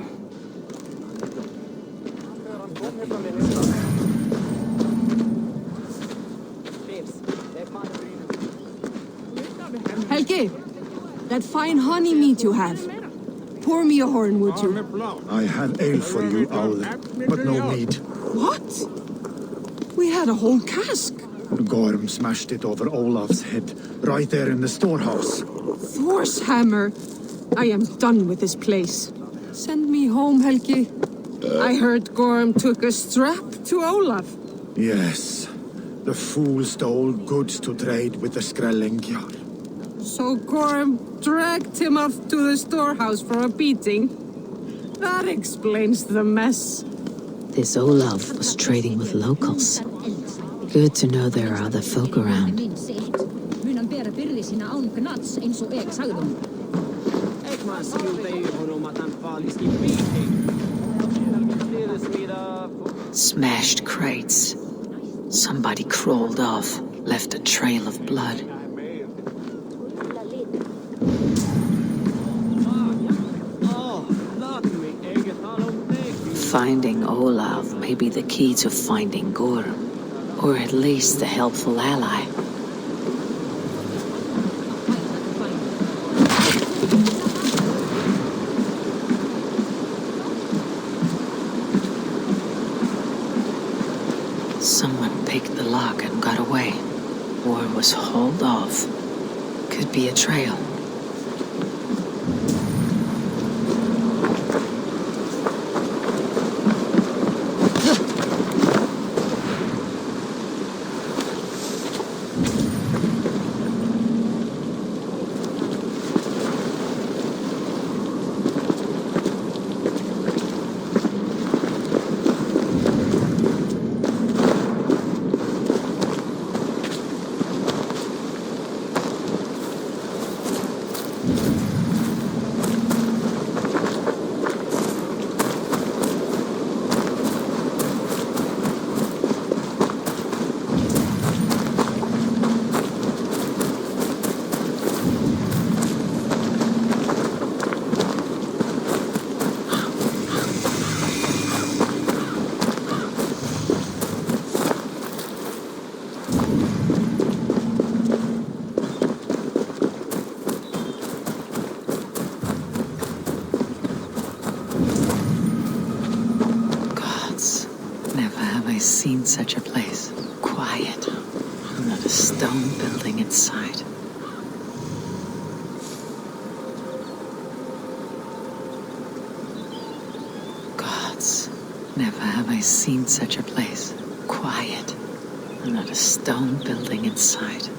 Helge, that fine honey meat you have. Pour me a horn, would you? I have ale for you, Owl, but no mead. What? We had a whole cask. Gorm smashed it over Olaf's head, right there in the storehouse. Thor's hammer. I am done with this place. Send me home, Helgi. I heard Gorm took a strap to Olaf. Yes. The fool stole goods to trade with the Skrellingjar. So Gorm dragged him off to the storehouse for a beating. That explains the mess. This Olaf was trading with locals. Good to know there are other folk around. Smashed crates. Somebody crawled off, left a trail of blood. Finding Olaf may be the key to finding Gorm. Or at least a helpful ally. Someone picked the lock and got away. Or was hauled off. Could be a trail. Seen such a place. Quiet. Not a stone building in sight. Gods, never have I seen such a place. Quiet. Not a stone building in sight.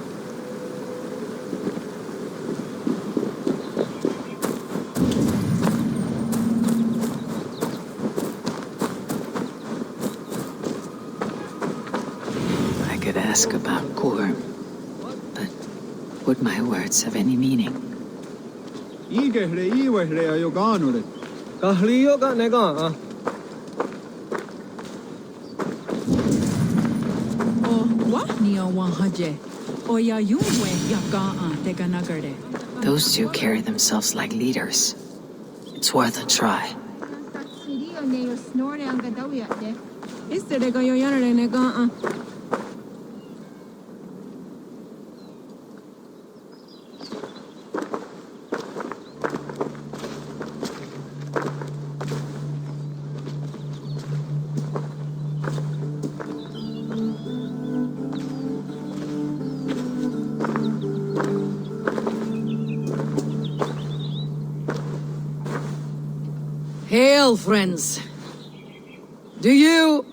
Ask about Gorm, but would my words have any meaning? Those two carry themselves like leaders. It's worth a try. Hail, friends. Do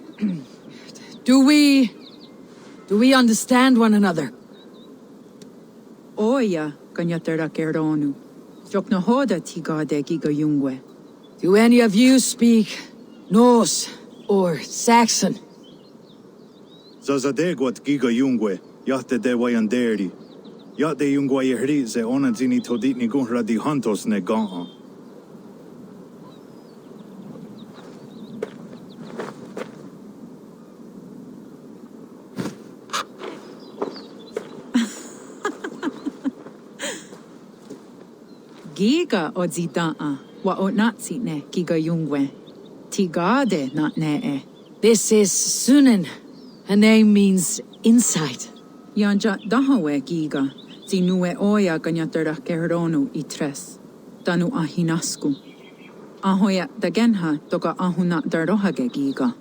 we understand one another? Oya, kanyatera keronu. Jokna hoda tigade giga yungwe. Do any of you speak Norse or Saxon? Zazadegwat giga yungwe, yate de wayanderi. Yate yungwa yehri se onanzini toditni gunra di hantos ne gaan. Giga odzidaa, wa otnatsine giga yungwe. Tigade not nee. This is Sunan. Her name means insight. Yanja dahawe giga. Zinue oya ganyatera keronu itres. Danu ahinasku. Ahoya dagenha toga ahuna darohage giga.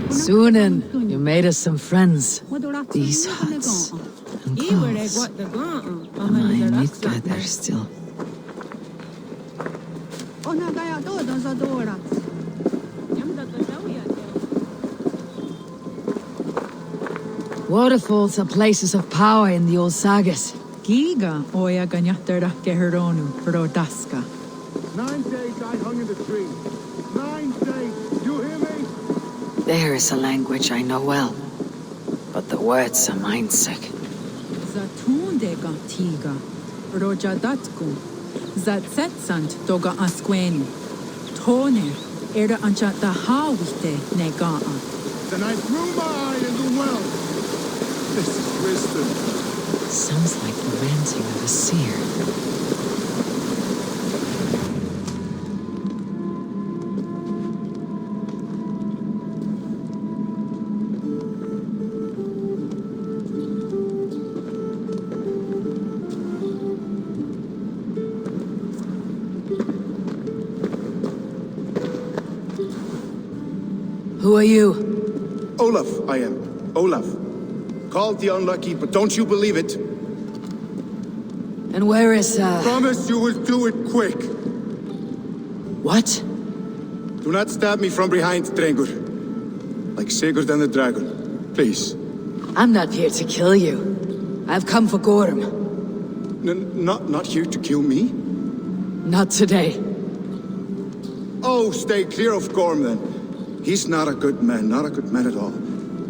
Sunan, you made us some friends. These huts and clothes. Am I midgether still? Waterfalls are places of power in the old sagas. Giga oya ganyatera keheronu daska. 9 days I hung in the tree. 9 days, you hear me? There is a language I know well, but the words are mind-sick. Zatunde ga tiga, rojadatku, zatsetsant toga asqueni, tone, era anchata hawite negaa. Then I threw my eye in the well. This is wisdom. Sounds like the ranting of a seer. Who are you? Olaf, I am. Olaf. Called the unlucky, but don't you believe it? And where is, Promise you will do it quick. What? Do not stab me from behind, Drengur. Like Sigurd and the dragon. Please. I'm not here to kill you. I've come for Gorm. Not here to kill me? Not today. Oh, stay clear of Gorm, then. He's not a good man, not a good man at all.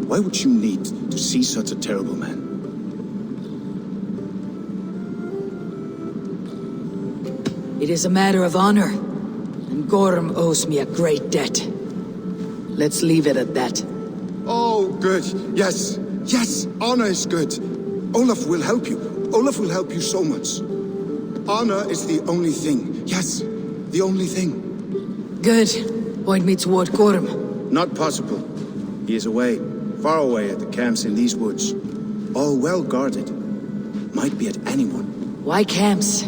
Why would you need to see such a terrible man? It is a matter of honor, and Gorm owes me a great debt. Let's leave it at that. Oh, good. Yes, yes, honor is good. Olaf will help you. Olaf will help you so much. Honor is the only thing. Yes, the only thing. Good. Point me toward Gorm. Not possible. He is away, far away at the camps in these woods. All well guarded. Might be at anyone. Why camps?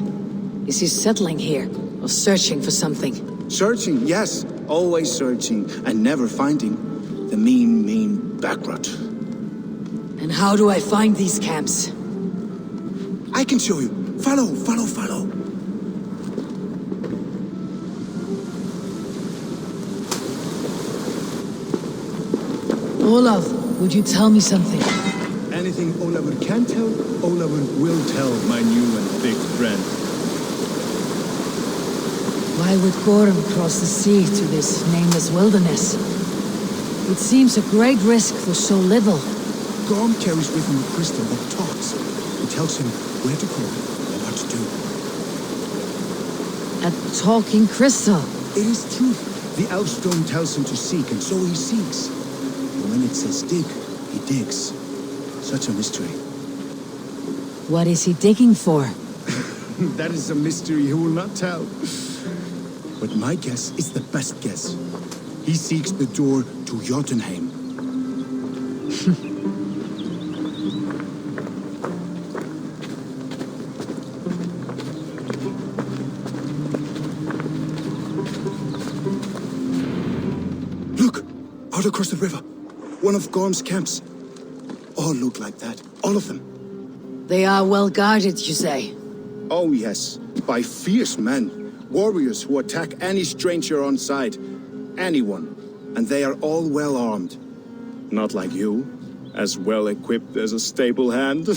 Is he settling here, or searching for something? Searching, yes. Always searching, and never finding. The mean backrot. And how do I find these camps? I can show you. Follow. Olaf, would you tell me something? Anything Olafur can tell, Olafur will tell, my new and big friend. Why would Gorm cross the sea to this nameless wilderness? It seems a great risk for so little. Gorm carries with him a crystal that talks. It tells him where to go and what to do. A talking crystal? It is truth. The Elfstone tells him to seek, and so he seeks. And when it says dig, he digs. Such a mystery. What is he digging for? That is a mystery he will not tell. But my guess is the best guess. He seeks the door to Jotunheim. Look! Out across the river. One of Gorm's camps. All look like that. All of them. They are well guarded, you say? Oh, yes. By fierce men. Warriors who attack any stranger on sight. Anyone. And they are all well armed. Not like you. As well equipped as a stable hand.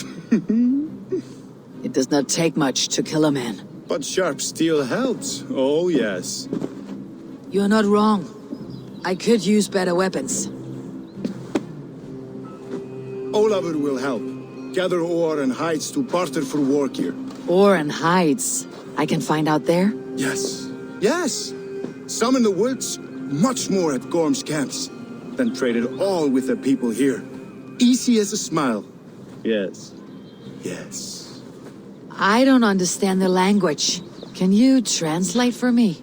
It does not take much to kill a man. But sharp steel helps. Oh, yes. You're not wrong. I could use better weapons. Olafur will help. Gather ore and hides to barter for war gear. Ore and hides. I can find out there? Yes. Yes! Some in the woods, much more at Gorm's camps. Then traded all with the people here. Easy as a smile. Yes. Yes. I don't understand the language. Can you translate for me?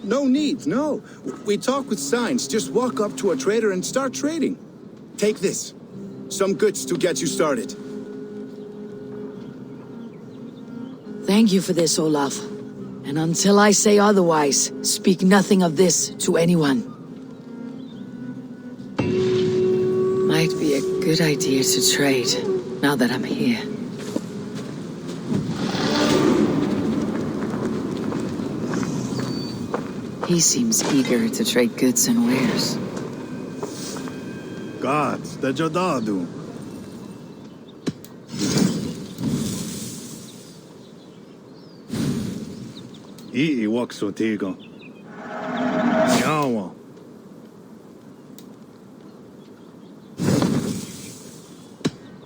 No need, no. We talk with signs. Just walk up to a trader and start trading. Take this. Some goods to get you started. Thank you for this, Olaf. And until I say otherwise, speak nothing of this to anyone. Might be a good idea to trade, now that I'm here. He seems eager to trade goods and wares. Gods, the Jodadu. Ii waksu tigo. Yawa.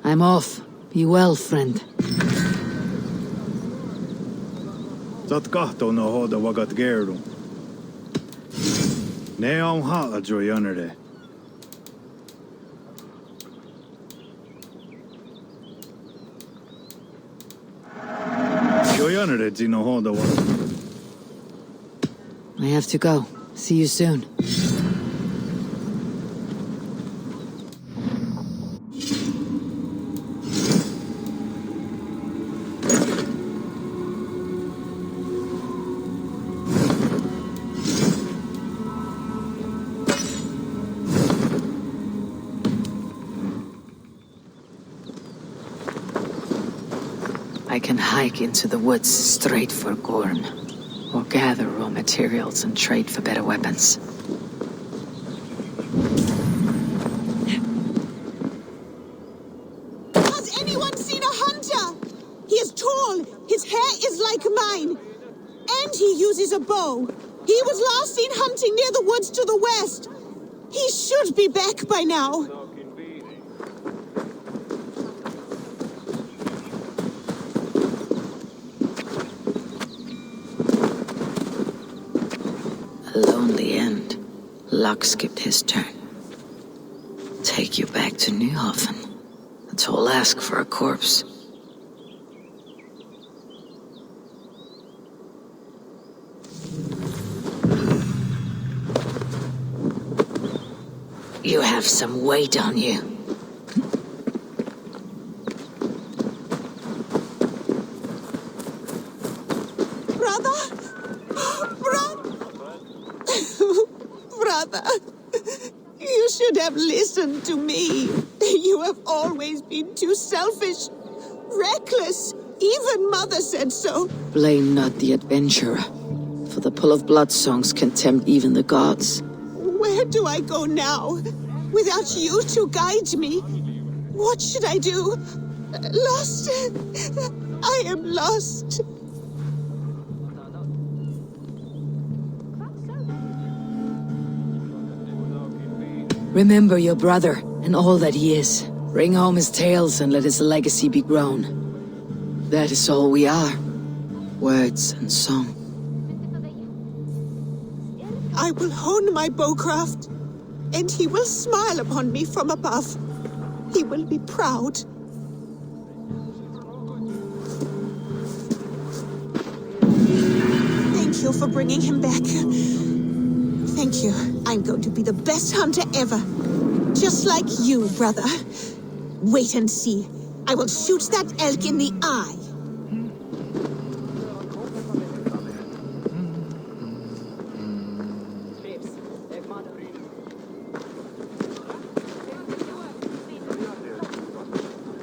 I'm off. Be well, friend. Zat kahto no hoda wagat geru. Ne on haa joyanere. Joyanere zino hoda wagat. I have to go. See you soon. I can hike into the woods straight for Gorm, or gather raw materials and trade for better weapons. Has anyone seen a hunter? He is tall, his hair is like mine, and he uses a bow. He was last seen hunting near the woods to the west. He should be back by now. A lonely end. Luck skipped his turn. Take you back to Newhofen. A tall ask for a corpse. You have some weight on you. Brother, you should have listened to me. You have always been too selfish, reckless. Even Mother said so. Blame not the adventurer, for the pull of blood songs can tempt even the gods. Where do I go now? Without you to guide me? What should I do? Lost. I am lost. Remember your brother and all that he is. Bring home his tales and let his legacy be grown. That is all we are. Words and song. I will hone my bowcraft, and he will smile upon me from above. He will be proud. Thank you for bringing him back. Thank you. I'm going to be the best hunter ever. Just like you, brother. Wait and see. I will shoot that elk in the eye.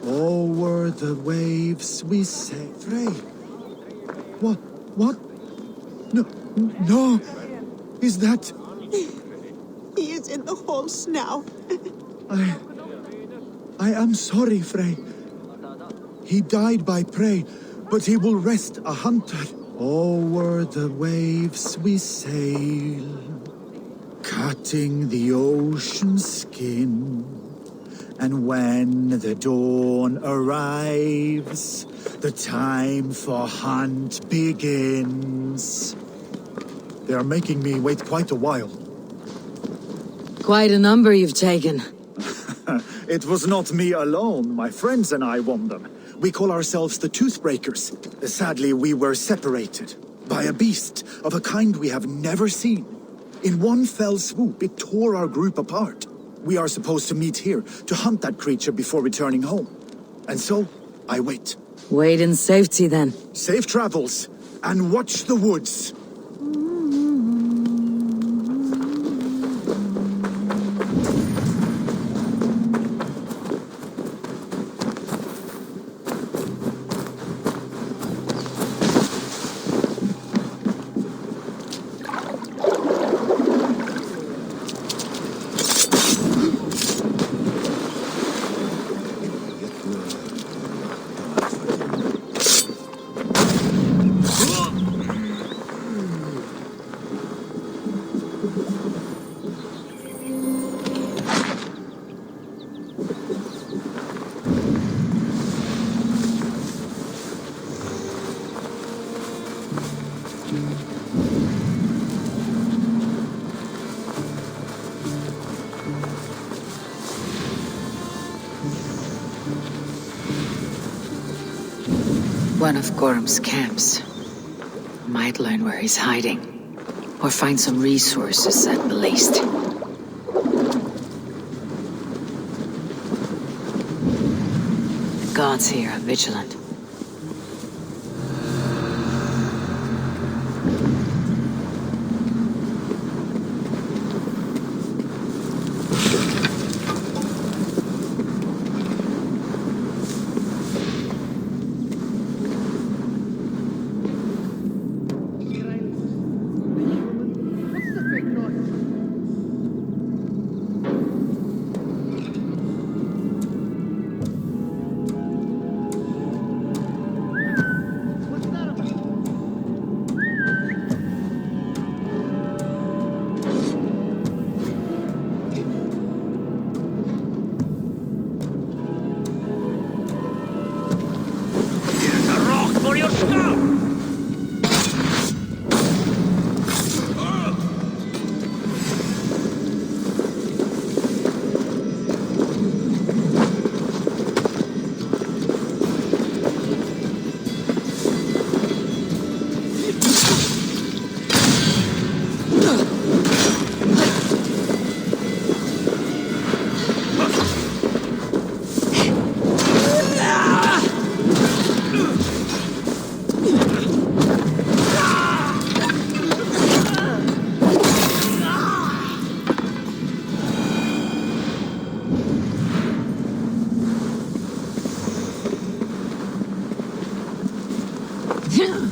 Over the waves we say, Frey. What? No. Is that... He is in the halls now. I am sorry, Frey. He died by prey, but he will rest a hunter. Over the waves we sail, cutting the ocean skin. And when the dawn arrives, the time for hunt begins. They are making me wait quite a while. Quite a number you've taken. It was not me alone. My friends and I won them. We call ourselves the Toothbreakers. Sadly, we were separated by a beast of a kind we have never seen. In one fell swoop, it tore our group apart. We are supposed to meet here to hunt that creature before returning home. And so, I wait. Wait in safety, then. Safe travels, and watch the woods. One of Gorm's camps. Might learn where he's hiding. Or find some resources at the least. The gods here are vigilant.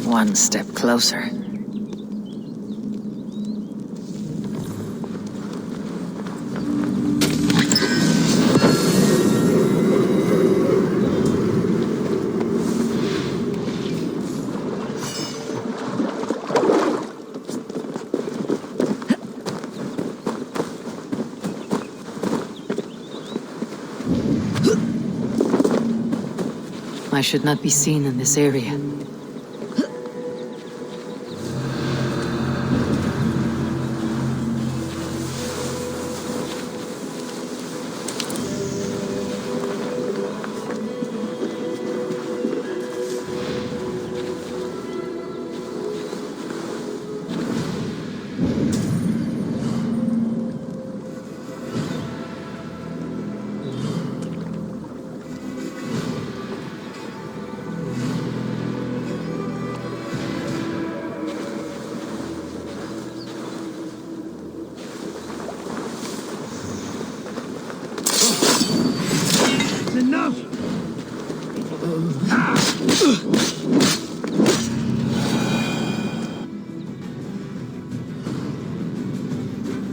One step closer. I should not be seen in this area.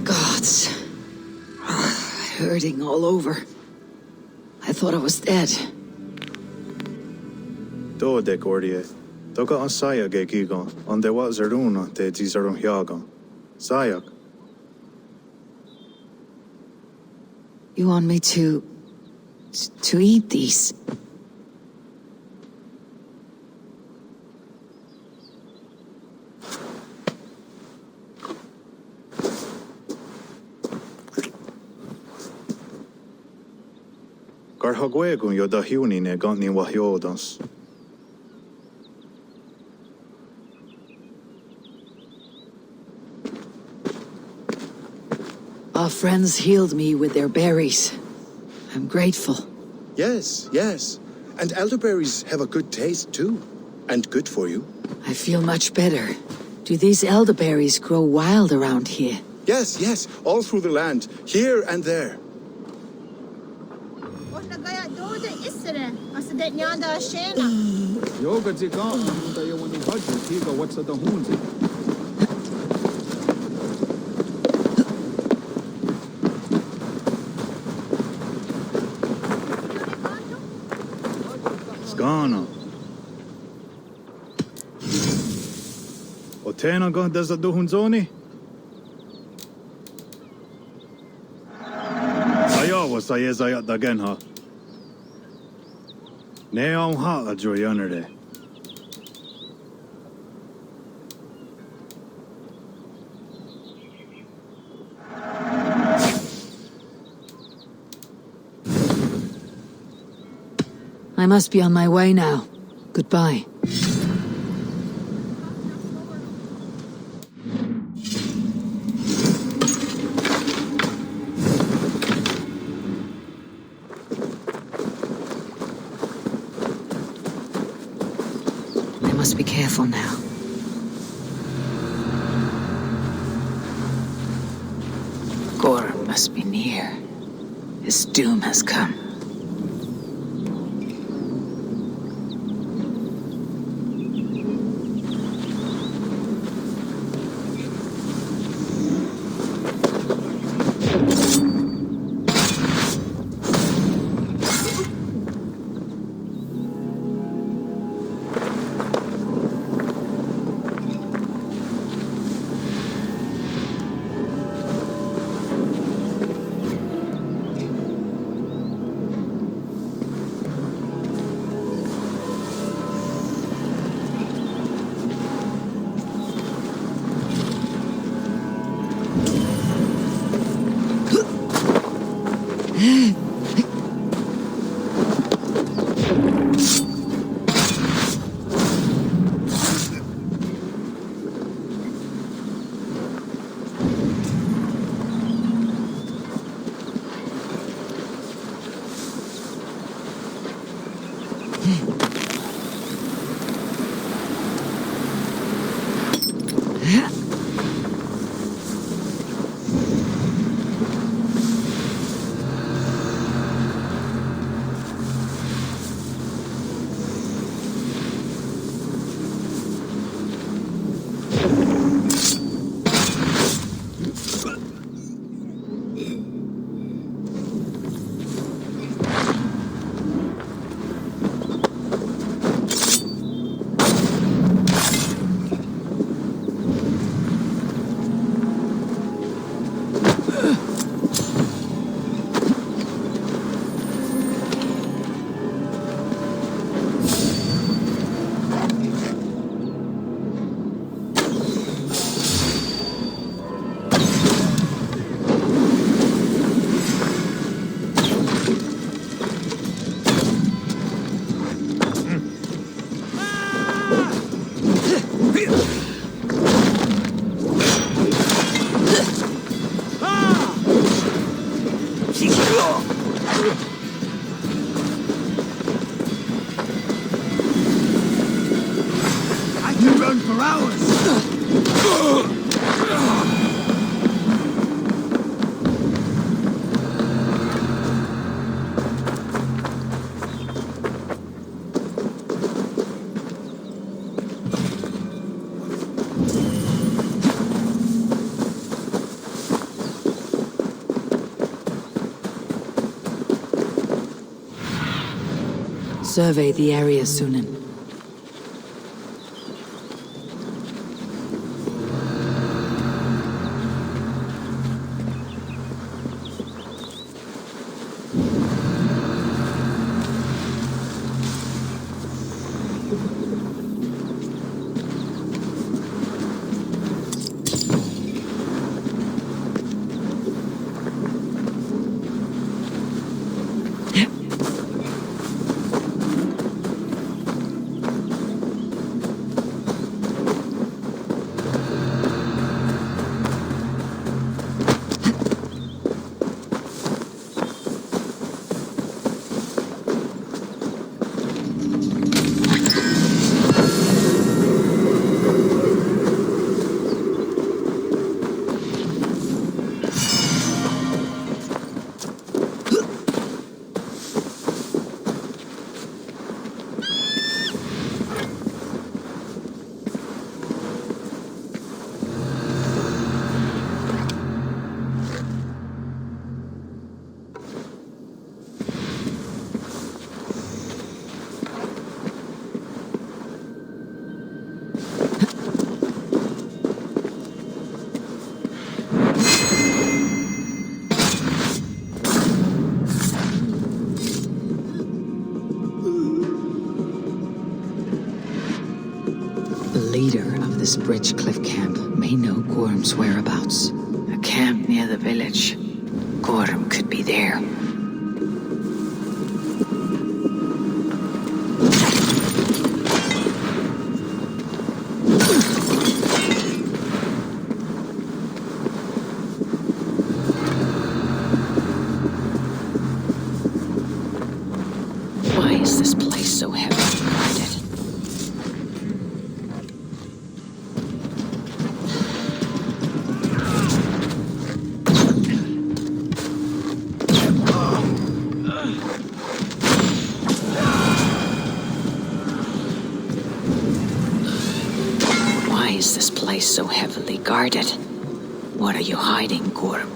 Gods. Hurting all over. I thought I was dead. Do de Gordia. Doga on Sayag e Gigon, on de wat Zeruna de Zizarun Yagon. Sayag. You want me to eat these? Gar hagwegun yo da hiuni ne gantni wahyodans. Our friends healed me with their berries. I'm grateful. Yes, yes. And elderberries have a good taste too. And good for you. I feel much better. Do these elderberries grow wild around here? Yes, yes. All through the land. Here and there. Skana. Otena go desa duhunzoni? Ayawa sayezayat dagenha. Ne on ha adroyanere. I must be on my way now. Goodbye. I must be careful now. Gorm must be near. His doom has come. I can run for hours. Survey the area, Sunan. this Bridgecliff camp may know Gorm's whereabouts. A camp near the village. Gorm could be there. Why is this place so heavily guarded? Why is this place so heavily guarded? What are you hiding, Gorm?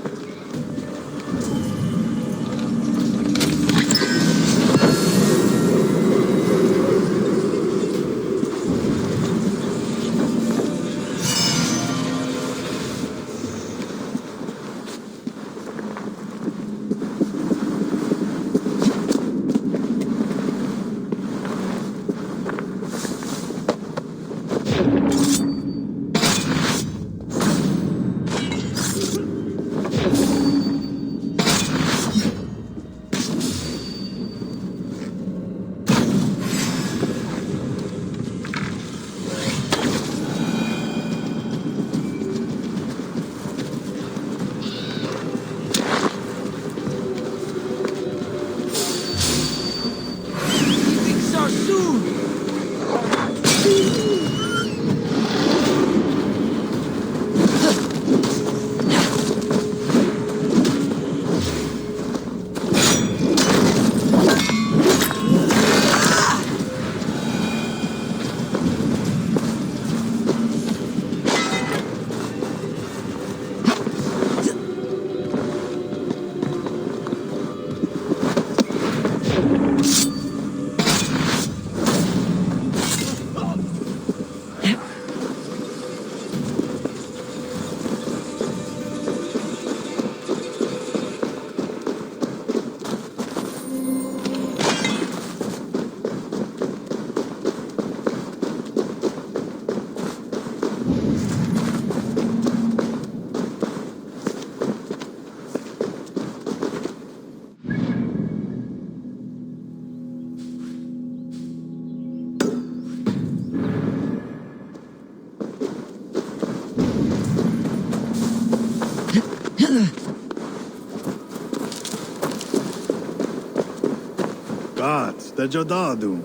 the Jodadu.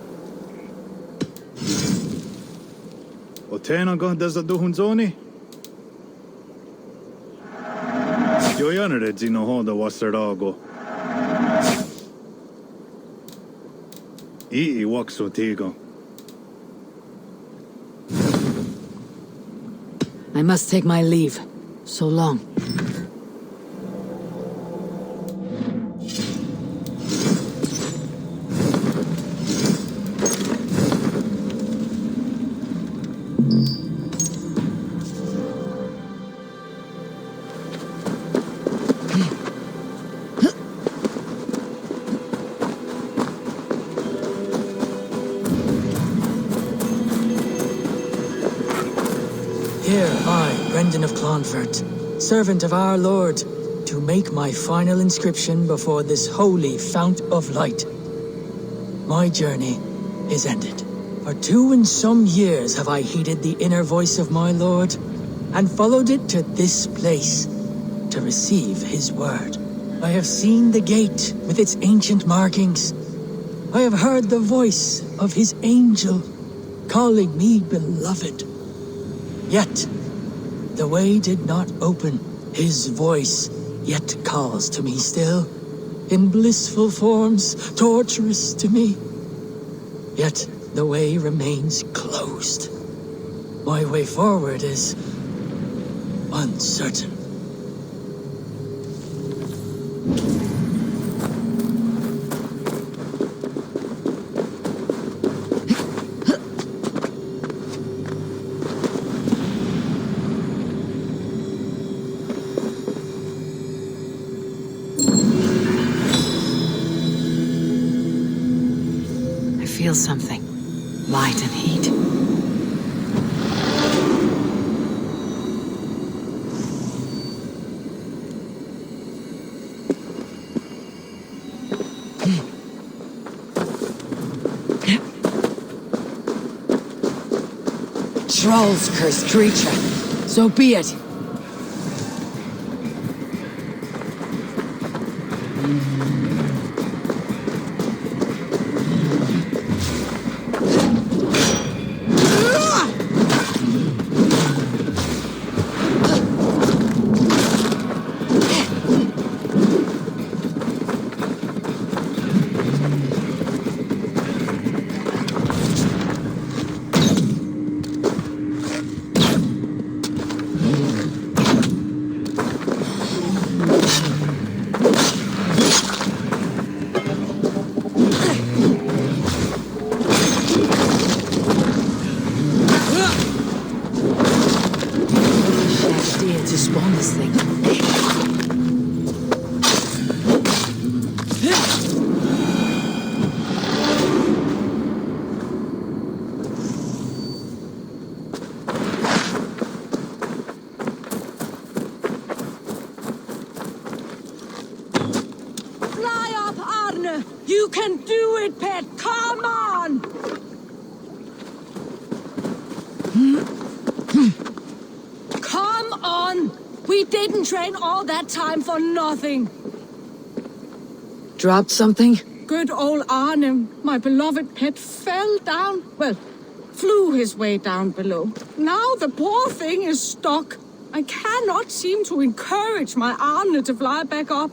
O tena go desa duhunzoni? Yo yanere zino hoda wasarago. I wakso tigo. I must take my leave. So long. Of Clonfert, servant of our Lord, to make my final inscription before this holy fount of light. My journey is ended. For 2 and some years have I heeded the inner voice of my Lord, and followed it to this place, to receive his word. I have seen the gate with its ancient markings. I have heard the voice of his angel, calling me beloved. Yet, the way did not open. His voice yet calls to me still, in blissful forms, torturous to me. Yet the way remains closed. My way forward is uncertain. Something. Light and heat. Trolls, cursed creature. So be it. You can do it, pet! Come on! Come on! We didn't train all that time for nothing! Dropped something? Good old Arne, my beloved pet, fell down. Well, flew his way down below. Now the poor thing is stuck. I cannot seem to encourage my Arne to fly back up.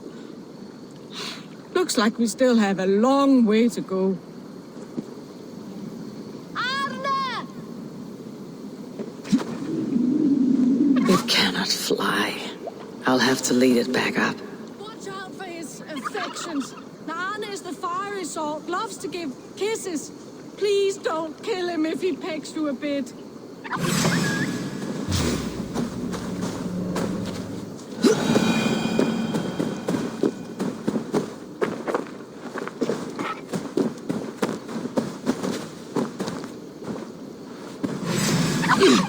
Looks like we still have a long way to go. Arne! It cannot fly. I'll have to lead it back up. Watch out for his affections. Arne is the fiery sort, loves to give kisses. Please don't kill him if he pecks you a bit.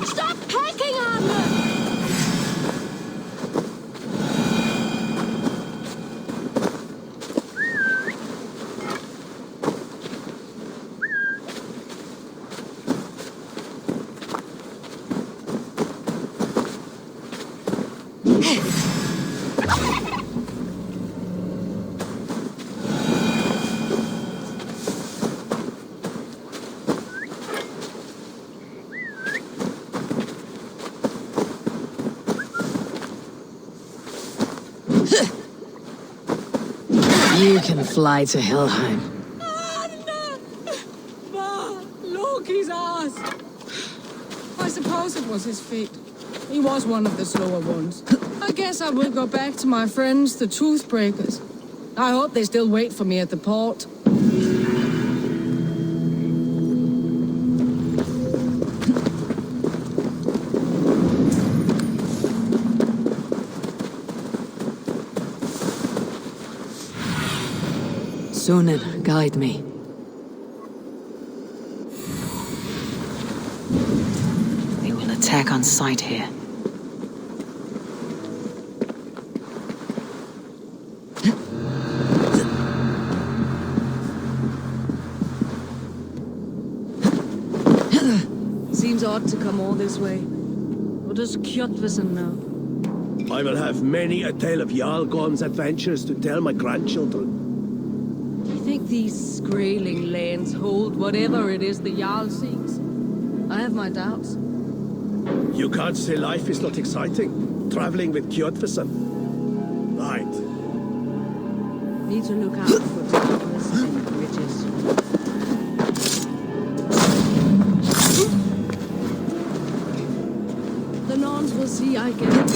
Stop pecking on me! You can fly to Helheim. Loki's ass! I suppose it was his fate. He was one of the slower ones. I guess I will go back to my friends, the Toothbreakers. I hope they still wait for me at the port. Sunan, guide me. They will attack on sight here. Seems odd to come all this way. What does Kjotve know? I will have many a tale of Jarl Gorm's adventures to tell my grandchildren. I think these grayling lands hold whatever it is the Jarl seeks. I have my doubts. You can't say life is not exciting, traveling with Kjotveson. Right. Need to look out for towers and bridges. The Norns will see I get it.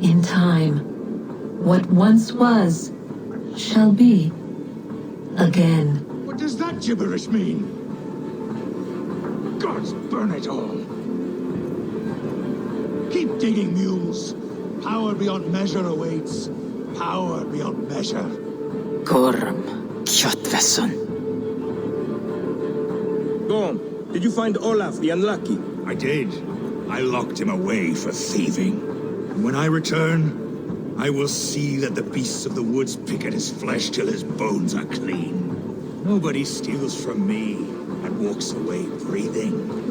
In time, what once was, shall be. again. What does that gibberish mean? Gods burn it all! Keep digging, mules. Power beyond measure awaits. Power beyond measure. Gorm, Kjotve's son. Gorm, did you find Olaf the Unlucky? I did. I locked him away for thieving. And when I return, I will see that the beasts of the woods pick at his flesh till his bones are clean. Nobody steals from me and walks away breathing.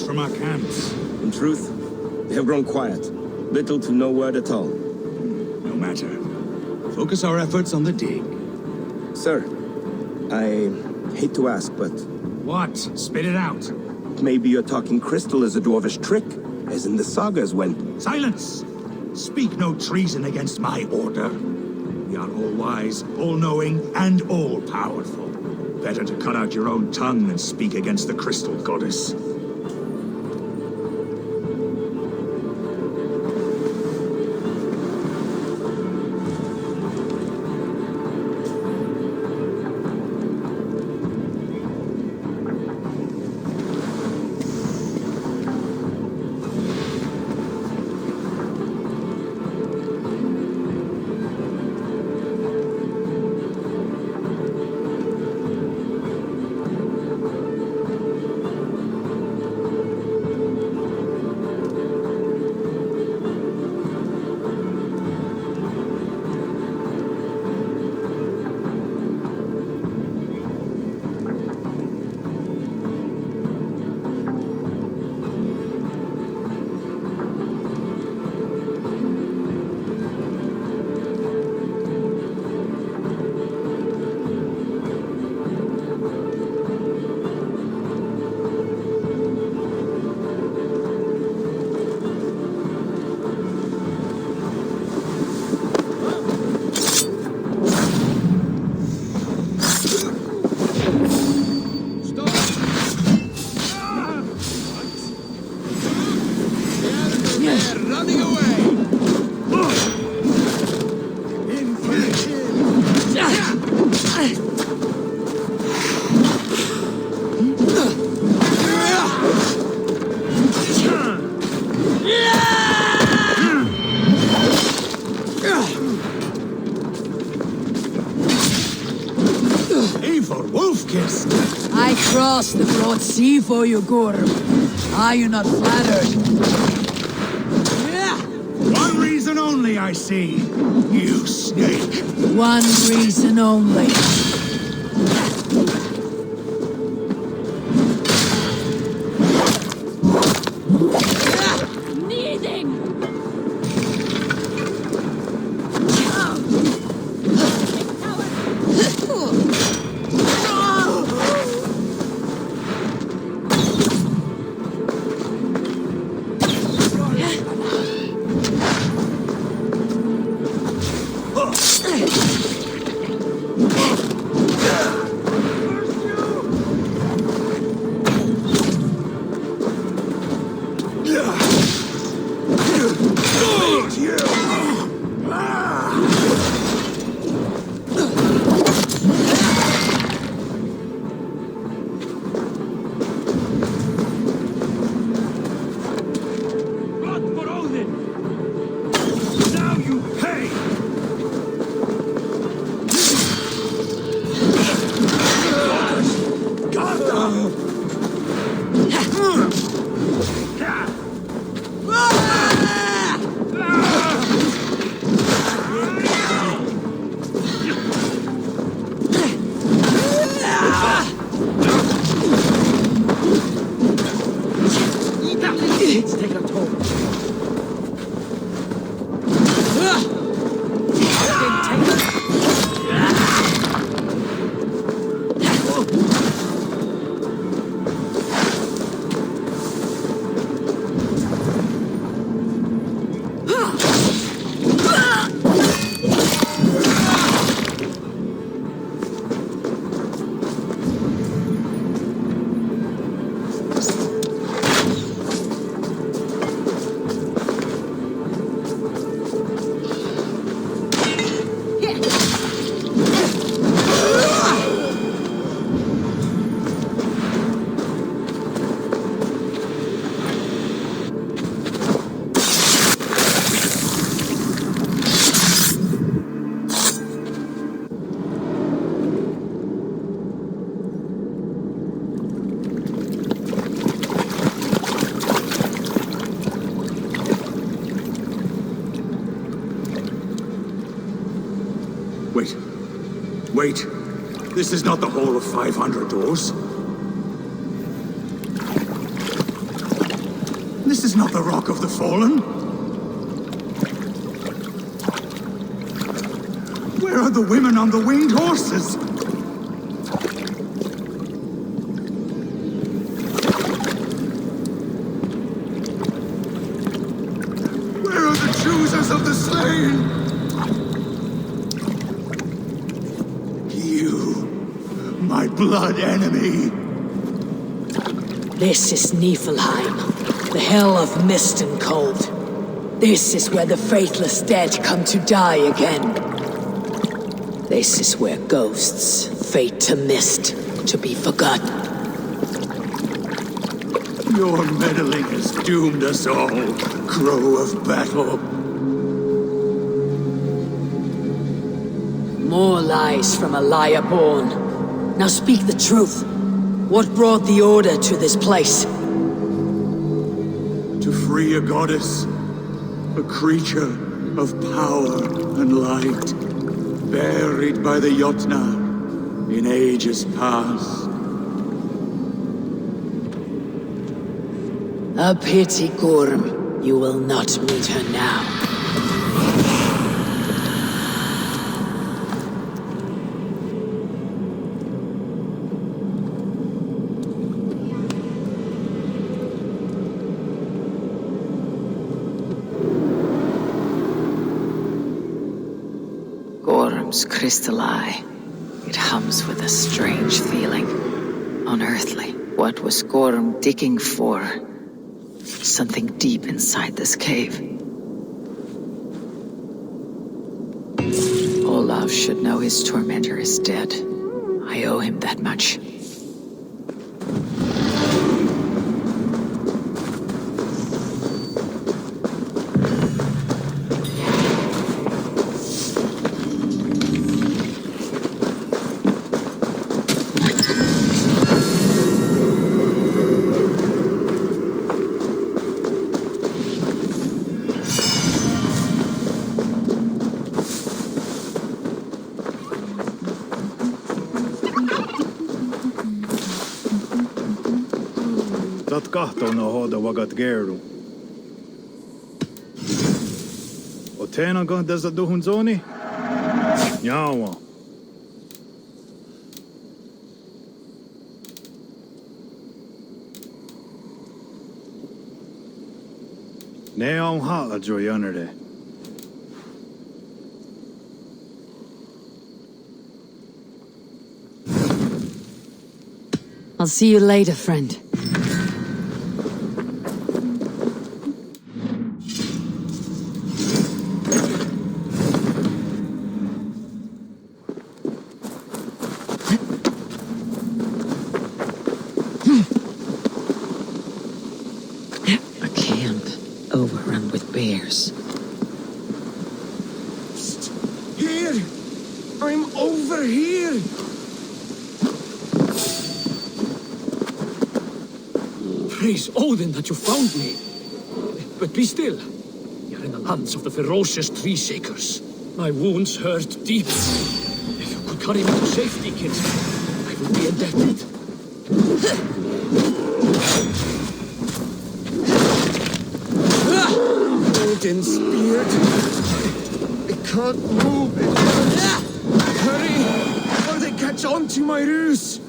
From our camps. In truth, they have grown quiet. Little to no word at all. No matter. Focus our efforts on the dig. Sir, I hate to ask, but... What? Spit it out. Maybe your talking crystal is a dwarvish trick, as in the sagas when... Silence! Speak no treason against my order. We are all wise, all-knowing, and all-powerful. Better to cut out your own tongue than speak against the crystal goddess. I crossed the broad sea for you, Gorm. Are you not flattered? One reason only, I see. You snake. One reason only. Wait. This is not the Hall of 500 Doors. This is not the Rock of the Fallen. Where are the women on the winged horses? Where are the choosers of the slain? You, my blood enemy. This is Niflheim, the hell of mist and cold. This is where the faithless dead come to die again. This is where ghosts fade to mist, to be forgotten. Your meddling has doomed us all, crow of battle. More lies from a liar born. Now speak the truth. What brought the Order to this place? To free a goddess, a creature of power and light, buried by the Jotnar in ages past. A pity, Gorm. You will not meet her now. Gorm's crystal eye. It hums with a strange feeling. Unearthly. What was Gorm digging for? Something deep inside this cave. Olaf should know his tormentor is dead. I owe him that much. Dat kahtoon on hoida vagat gerdu. O teena kahdessa duhun zoni? Jawa. Ne on hala jo janere. I'll see you later, friend. A camp overrun with bears. Here! I'm over here! Praise Odin that you found me. But be still. You're in the hands of the ferocious tree shakers. My wounds hurt deep. If you could carry me to safety, kid, I would be indebted. Odin's spear. I can't move it. Hurry! Or they catch on to my ruse!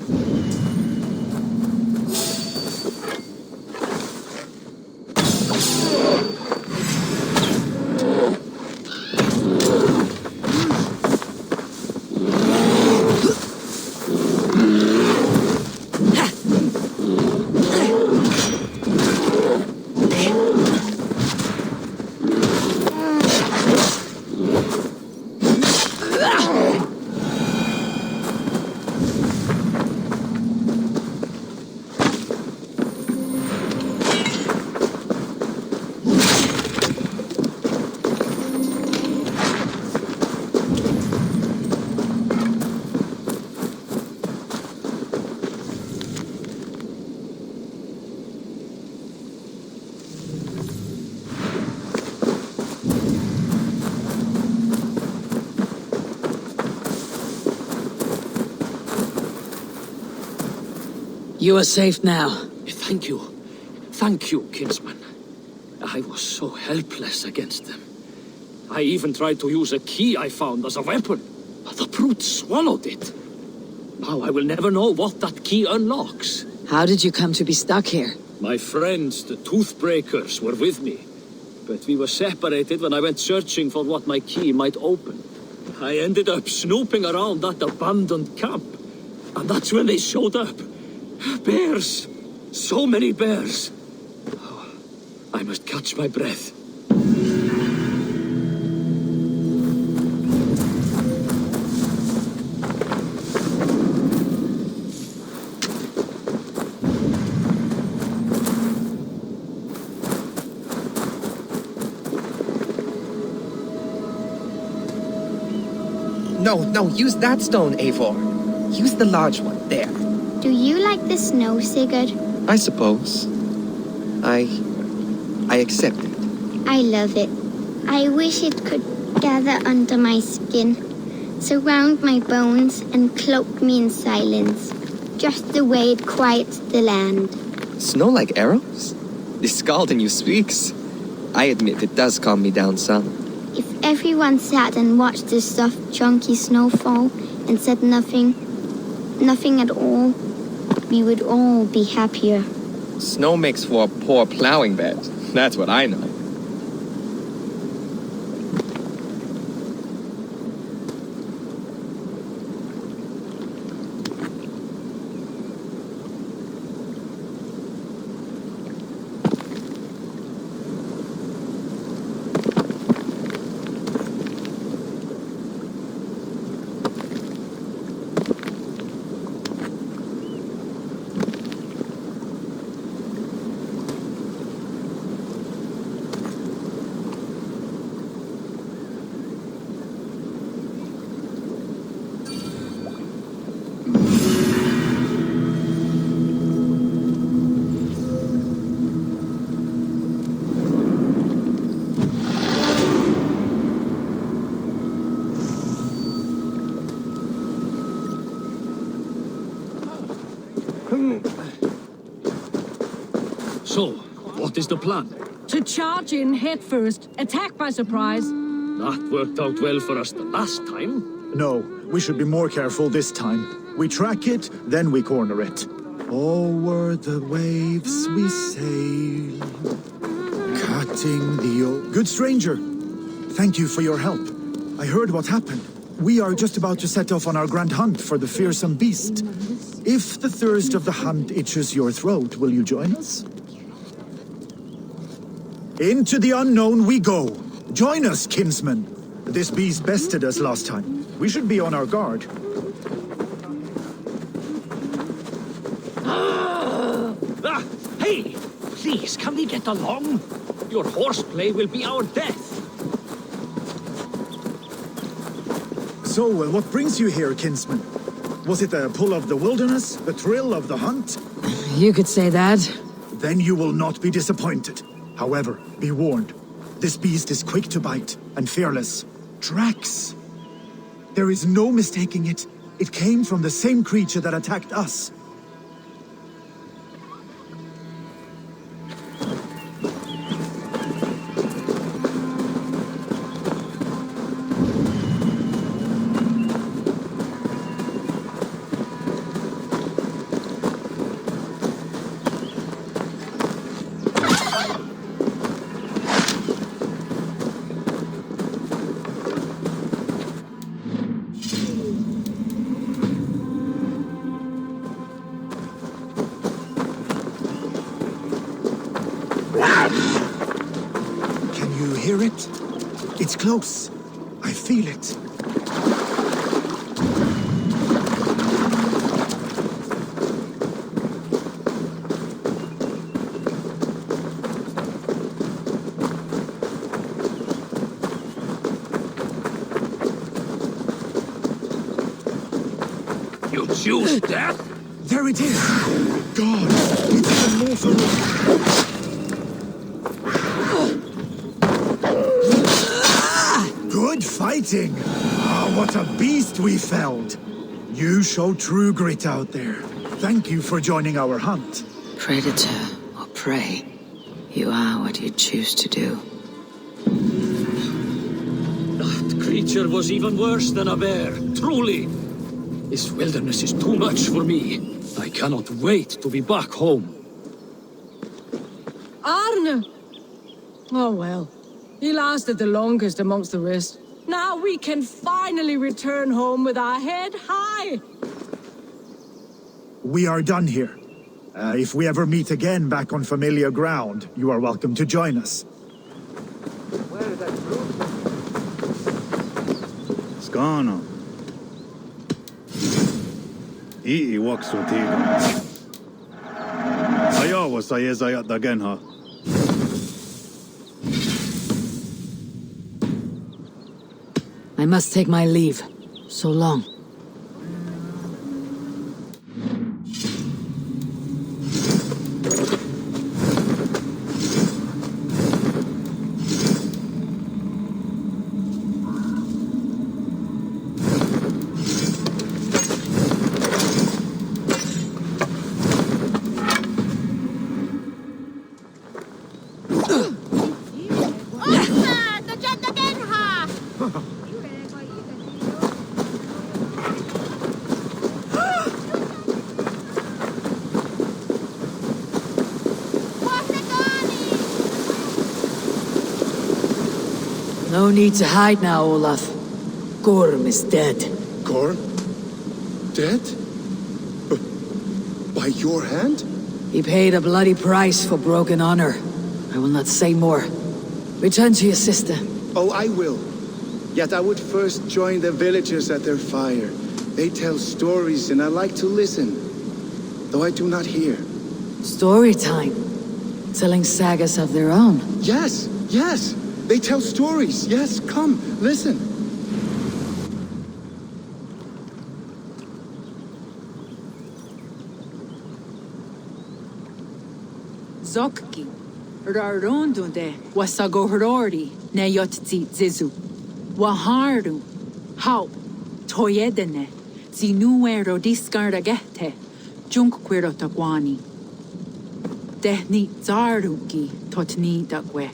You are safe now. Thank you. Thank you, kinsman. I was so helpless against them. I even tried to use a key I found as a weapon, but the brute swallowed it. Now I will never know what that key unlocks. How did you come to be stuck here? My friends, the Toothbreakers, were with me. But we were separated when I went searching for what my key might open. I ended up snooping around that abandoned camp. And that's when they showed up. Bears! So many bears! Oh, I must catch my breath. No, use that stone, Eivor. Use the large one, there. Do you like the snow, Sigurd? I suppose. I accept it. I love it. I wish it could gather under my skin, surround my bones, and cloak me in silence, just the way it quiets the land. Snow like arrows? The Skald in you speaks. I admit it does calm me down some. If everyone sat and watched the soft, chunky snowfall and said nothing at all, we would all be happier. Snow makes for a poor plowing bed. That's what I know. So, what is the plan? To charge in head first, attack by surprise. That worked out well for us the last time. No, we should be more careful this time. We track it, then we corner it. O'er the waves we sail, cutting the Good stranger, thank you for your help. I heard what happened. We are just about to set off on our grand hunt for the fearsome beast. If the thirst of the hunt itches your throat, will you join us? Into the unknown we go. Join us, kinsman. This beast bested us last time. We should be on our guard. Hey! Please, can we get along? Your horseplay will be our death. So, what brings you here, kinsman? Was it the pull of the wilderness? The thrill of the hunt? You could say that. Then you will not be disappointed. However, be warned. This beast is quick to bite and fearless. Drax! There is no mistaking it. It came from the same creature that attacked us. Hear it? It's close. I feel it. You choose death? There it is! God, it's even more ferocious. Good fighting! Ah, what a beast we felled! You show true grit out there. Thank you for joining our hunt. Predator or prey, you are what you choose to do. That creature was even worse than a bear, truly. This wilderness is too much for me. I cannot wait to be back home. Arne! Oh well. He lasted the longest amongst the rest. Now we can finally return home with our head high! We are done here. If we ever meet again back on familiar ground, you are welcome to join us. Skana. I waksu tiga. Ayawa sayezayat again, ha. I must take my leave. So long. No need to hide now, Olaf. Gorm is dead. Gorm? Dead? By your hand? He paid a bloody price for broken honor. I will not say more. Return to your sister. Oh, I will. Yet I would first join the villagers at their fire. They tell stories and I like to listen, though I do not hear. Story time. Telling sagas of their own. Yes, yes. They tell stories. Yes, come, listen. Zokki, Rarondunde, Wasagohorori, Neyotzi Zizu, Waharu, Haup, Toyedene, Zinuero discardagete, Junkquirotagwani. Dehni Zaruki, Totni Dagwe.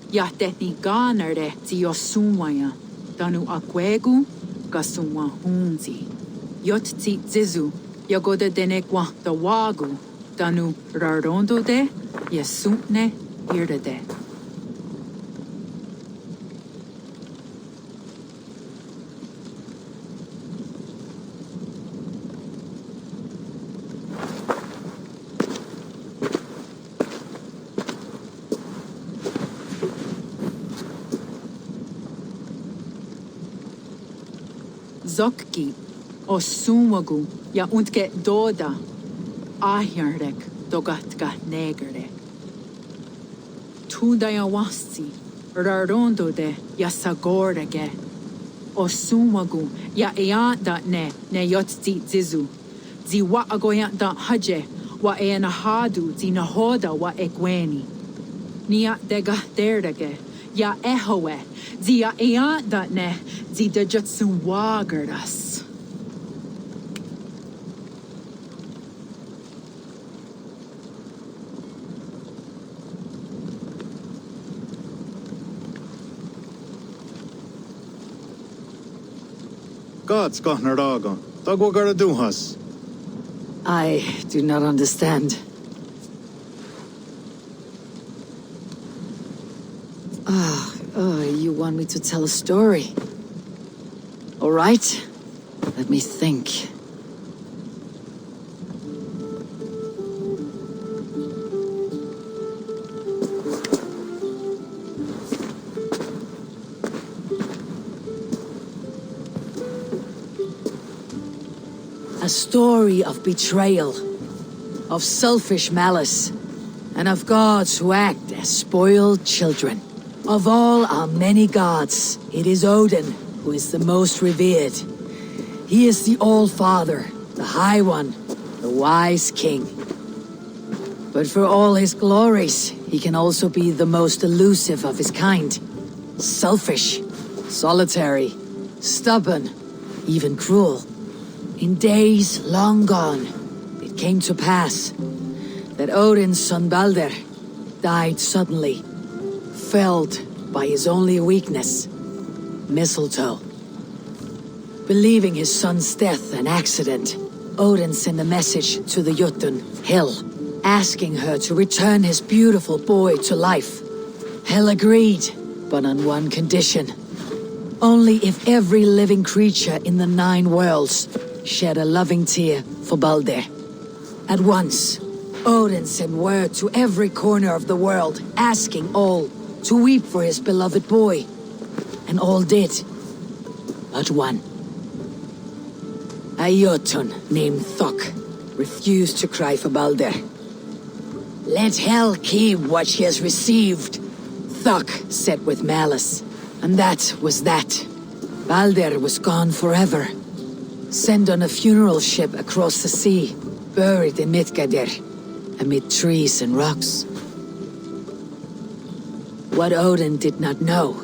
Ya tehni ganerde ziosumwaya, danu akwegu, gasumwa hunzi. Yotzi zizu, yagoda denekwa the wagu, danu rarondo de, yesutne irdade. Zokki, o sumagu, ja untke doda, ahjarek, dogatka negerek. Tudaya wasti, rarondo de, ja sagorege. O sumagu, ja eanda ne yotzi zizu. Zi wa agoyant da haje, wa eanahadu, zi nahoda wa ekweni. Nia dega derdege, ja ehoe, zi ja eanda ne, zi de jutsu wagerdas. God's got Naraga. Dagwa Garaduhas. I do not understand. You want me to tell a story? All right. Let me think. A story of betrayal, of selfish malice, and of gods who act as spoiled children. Of all our many gods, it is Odin who is the most revered. He is the All-Father, the High One, the Wise King. But for all his glories, he can also be the most elusive of his kind. Selfish, solitary, stubborn, even cruel. In days long gone, it came to pass that Odin's son Balder died suddenly, felled by his only weakness, mistletoe. Believing his son's death an accident, Odin sent a message to the Jotun, Hel, asking her to return his beautiful boy to life. Hel agreed, but on one condition. Only if every living creature in the 9 worlds shed a loving tear for Balder. At once, Odin sent word to every corner of the world, asking all to weep for his beloved boy. And all did, but one. A Jotun named Thok refused to cry for Balder. Let Hel keep what she has received, Thok said with malice. And that was that. Balder was gone forever. Sent on a funeral ship across the sea, buried in Midgardr, amid trees and rocks. What Odin did not know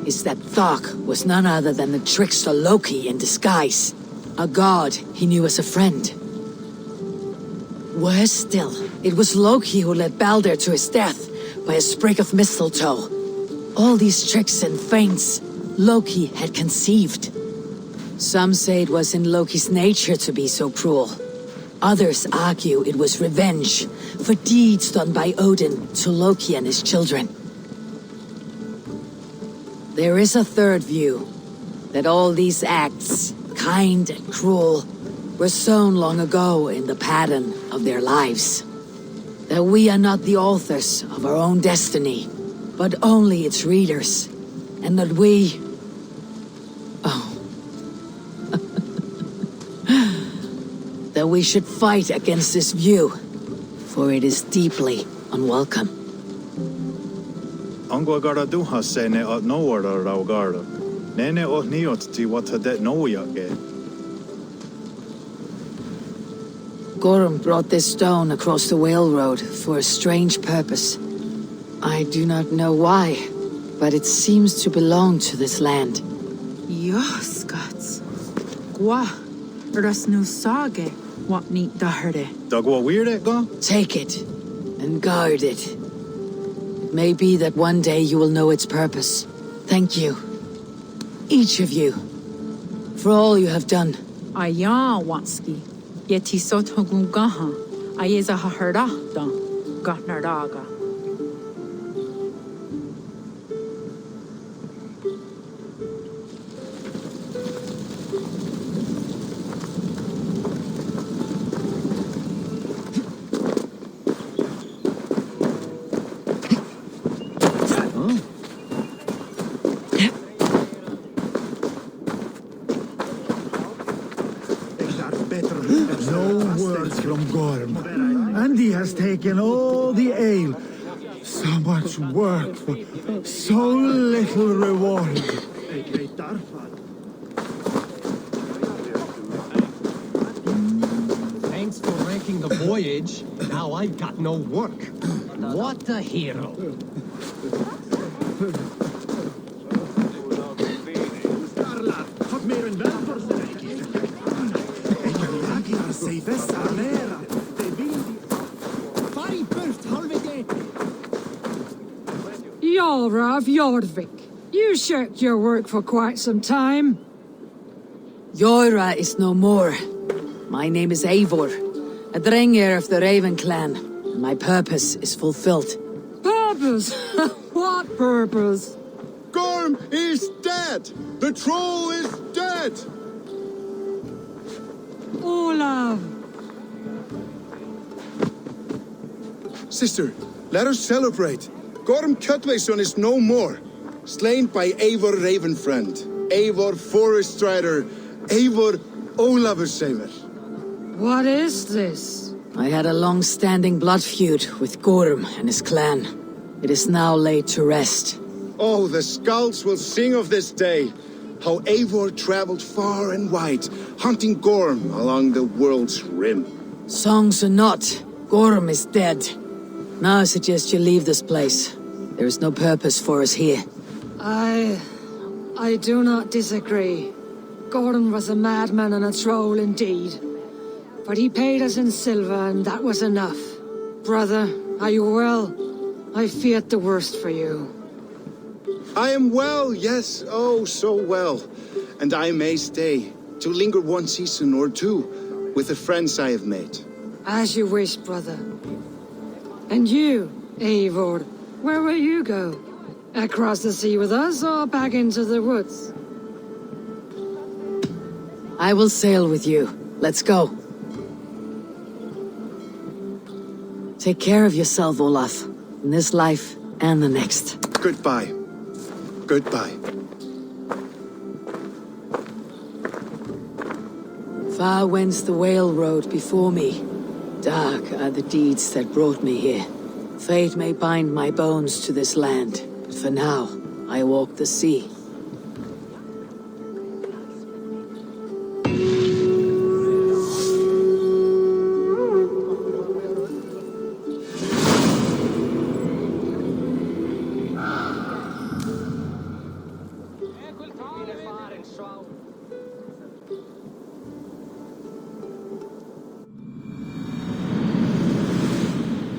is that Thok was none other than the trickster Loki in disguise, a god he knew as a friend. Worse still, it was Loki who led Balder to his death by a sprig of mistletoe. All these tricks and feints Loki had conceived. Some say it was in Loki's nature to be so cruel. Others argue it was revenge for deeds done by Odin to Loki and his children. There is a third view, that all these acts, kind and cruel, were sown long ago in the pattern of their lives. That we are not the authors of our own destiny, but only its readers, and that we... that we should fight against this view, for it is deeply unwelcome. Angwa gara duha se ne at nowhere rau gara. Nene o niot ti what hadet no yake. Gorm brought this stone across the whale road for a strange purpose. I do not know why, but it seems to belong to this land. Yoskats. Gwa. Rasnu sage. What neat daherde. Dagwa weird go? Take it and guard it. It may be that one day you will know its purpose. Thank you. Each of you. For all you have done. Aya watski. Yeti sot hogungaha. Ayeza haherda. Gatnardaga. And he has taken all the ale. So much work for so little reward. Thanks for wrecking the voyage. Now I've got no work. What a hero. Jarl of Jorvik, you shirked your work for quite some time. Jorah is no more. My name is Eivor, a Drengir of the Raven clan, and my purpose is fulfilled. Purpose? What purpose? Gorm is dead! The troll is dead! Olav! Sister, let us celebrate. Gorm Kjotve's son is no more. Slain by Eivor Ravenfriend, Eivor Forest Rider, Eivor Olaversaver. What is this? I had a long-standing blood feud with Gorm and his clan. It is now laid to rest. Oh, the skulls will sing of this day. How Eivor traveled far and wide, hunting Gorm along the world's rim. Songs or not, Gorm is dead. Now I suggest you leave this place. There is no purpose for us here. I do not disagree. Gordon was a madman and a troll indeed. but he paid us in silver, and that was enough. Brother, are you well? I feared the worst for you. I am well, yes, oh, so well. And I may stay, to linger one season or two, with the friends I have made. As you wish, brother. And you, Eivor, where will you go? Across the sea with us, or back into the woods? I will sail with you. Let's go. Take care of yourself, Olaf. In this life and the next. Goodbye. Goodbye. Far wends the whale road before me. Dark are the deeds that brought me here. Fate may bind my bones to this land, but for now, I walk the sea.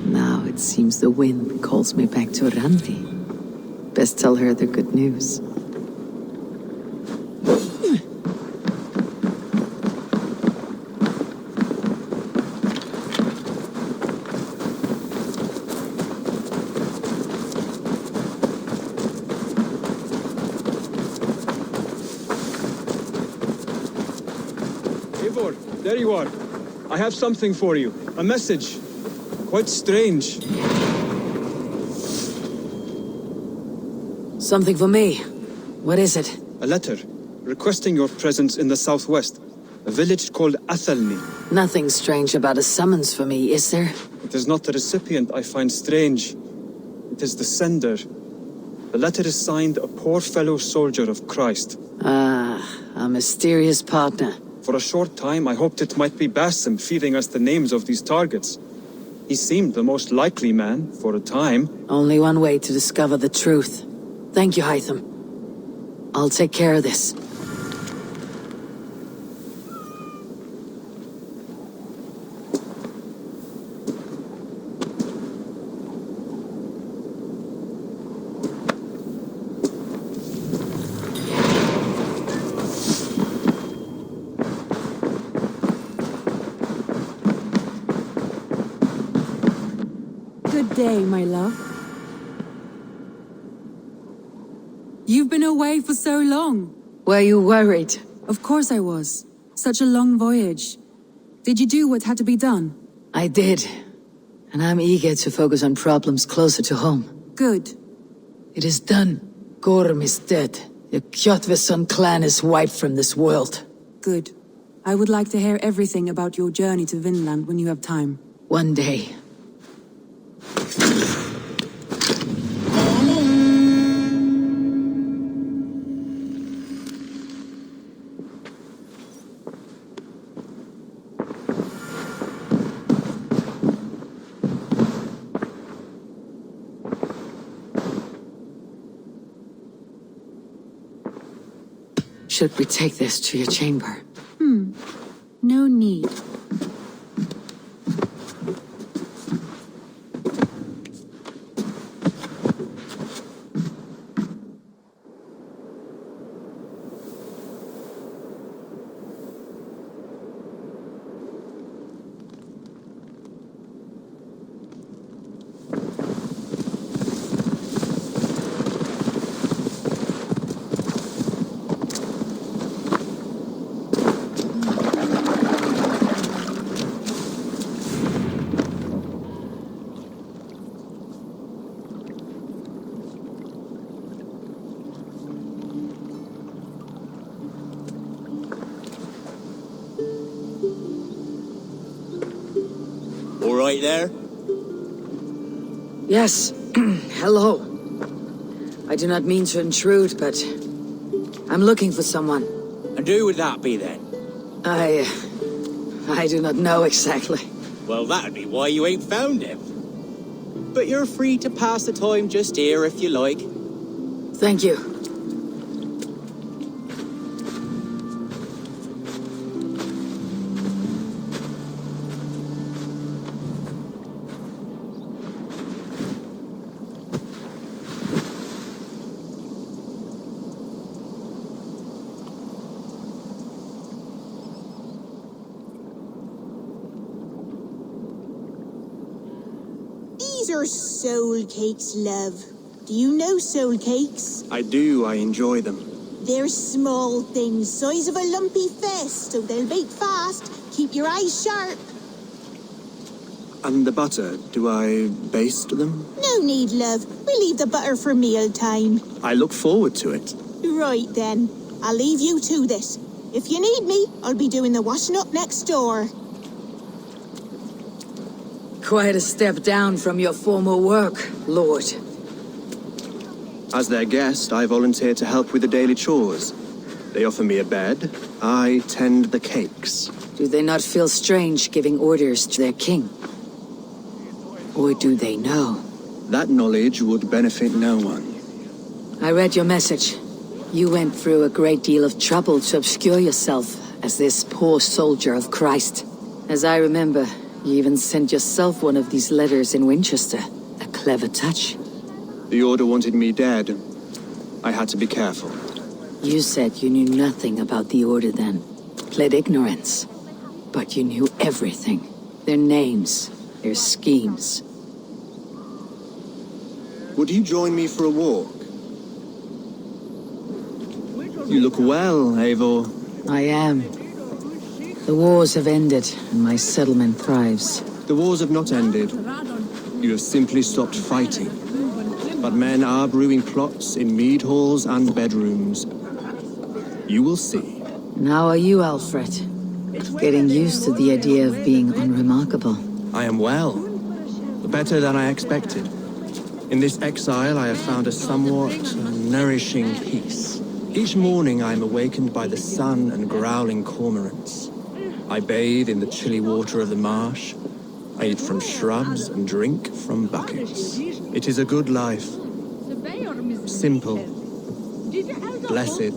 Now it seems the wind calls me back to Randi. Best tell her the good news. Eivor, there you are. I have something for you. A message. Quite strange. Something for me. What is it? A letter requesting your presence in the southwest. A village called Athelney. Nothing strange about a summons for me, is there? It is not the recipient I find strange. It is the sender. The letter is signed a poor fellow soldier of Christ. Ah, a mysterious partner. For a short time, I hoped it might be Basim feeding us the names of these targets. He seemed the most likely man, for a time. Only one way to discover the truth. Thank you, Hytham. I'll take care of this. Good day, my love. You've been away for so long. Were you worried? Of course I was. Such a long voyage. Did you do what had to be done? I did. And I'm eager to focus on problems closer to home. Good. It is done. Gorm is dead. The Kjotve clan is wiped from this world. Good. I would like to hear everything about your journey to Vinland when you have time. One day. Should we take this to your chamber? No need. All right there? Yes. Hello. I do not mean to intrude, but I'm looking for someone. And who would that be then? I do not know exactly. Well, that'd be why you ain't found him. But you're free to pass the time just here if you like. Thank you. are soul cakes, love. Do you know soul cakes? I do, I enjoy them. They're small things, size of a lumpy fist, so they'll bake fast. Keep your eyes sharp. And the butter, do I baste them? No need, love. We'll leave the butter for mealtime. I look forward to it. Right then. I'll leave you to this. If you need me, I'll be doing the washing up next door. Quite a step down from your former work, Lord. As their guest, I volunteer to help with the daily chores. They offer me a bed. I tend the cakes. Do they not feel strange giving orders to their king? Or do they know? That knowledge would benefit no one. I read your message. You went through a great deal of trouble to obscure yourself as this poor soldier of Christ. As I remember, you even sent yourself one of these letters in Winchester. A clever touch. The Order wanted me dead. I had to be careful. You said you knew nothing about the Order then. Pled ignorance. But you knew everything. Their names, their schemes. Would you join me for a walk? You look well, Eivor. I am. The wars have ended, and my settlement thrives. The wars have not ended. You have simply stopped fighting. But men are brewing plots in mead halls and bedrooms. You will see. How are you, Alfred? Getting used to the idea of being unremarkable. I am well. Better than I expected. In this exile, I have found a somewhat nourishing peace. Each morning, I am awakened by the sun and growling cormorants. I bathe in the chilly water of the marsh. I eat from shrubs and drink from buckets. It is a good life. Simple. Blessed.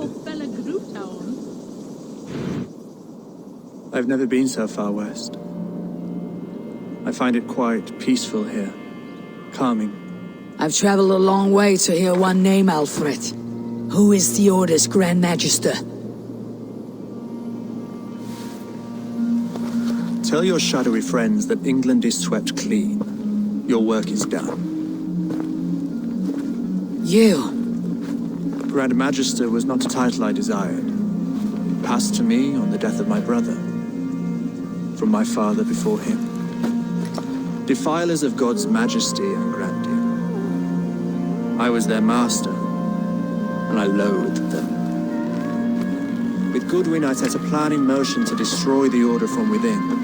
I've never been so far west. I find it quite peaceful here. Calming. I've traveled a long way to hear one name, Alfred. Who is the Order's Grand Magister? Tell your shadowy friends that England is swept clean. Your work is done. You? Grand Magister was not a title I desired. It passed to me on the death of my brother. From my father before him. Defilers of God's majesty and grandeur. I was their master, and I loathed them. With Goodwin, I set a plan in motion to destroy the Order from within.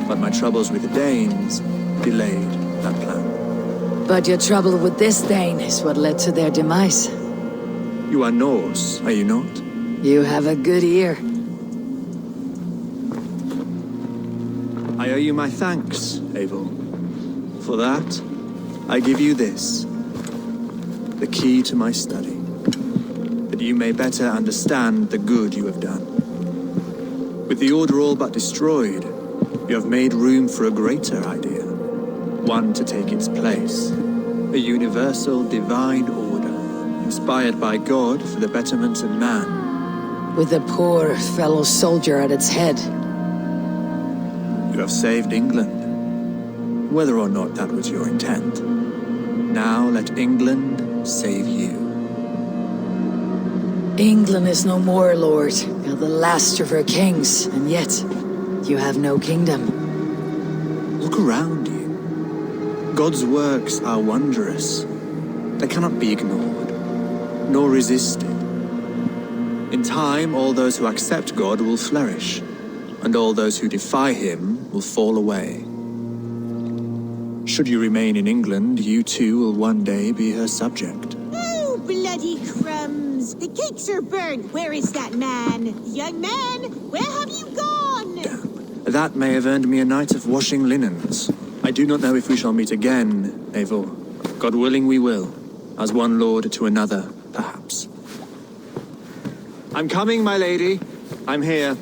But my troubles with the Danes delayed that plan. But your trouble with this Dane is what led to their demise. You are Norse, are you not? You have a good ear. I owe you my thanks, Eivor. For that, I give you this. The key to my study. That you may better understand the good you have done. With the Order all but destroyed, you have made room for a greater idea. One to take its place. A universal divine order, inspired by God for the betterment of man. With a poor fellow soldier at its head. You have saved England. Whether or not that was your intent. Now let England save you. England is no more, Lord. You're the last of her kings, and yet you have no kingdom. Look around you. God's works are wondrous. They cannot be ignored, nor resisted. In time, all those who accept God will flourish, and all those who defy him will fall away. Should you remain in England, you too will one day be her subject. Oh, bloody crumbs! The cakes are burned. Where is that man? Young man, where have you gone? That may have earned me a night of washing linens. I do not know if we shall meet again, Eivor. God willing, we will. As one lord to another, perhaps. I'm coming, my lady. I'm here.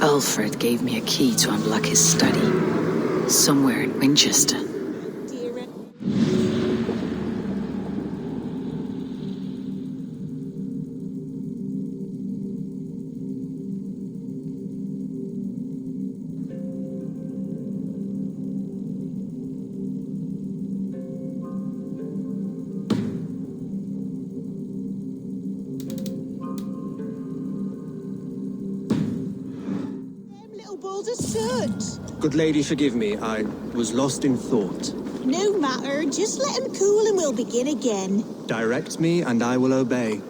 Alfred gave me a key to unlock his study, somewhere in Winchester. Good lady, forgive me. I was lost in thought. No matter, just let him cool and we'll begin again. Direct me, and I will obey.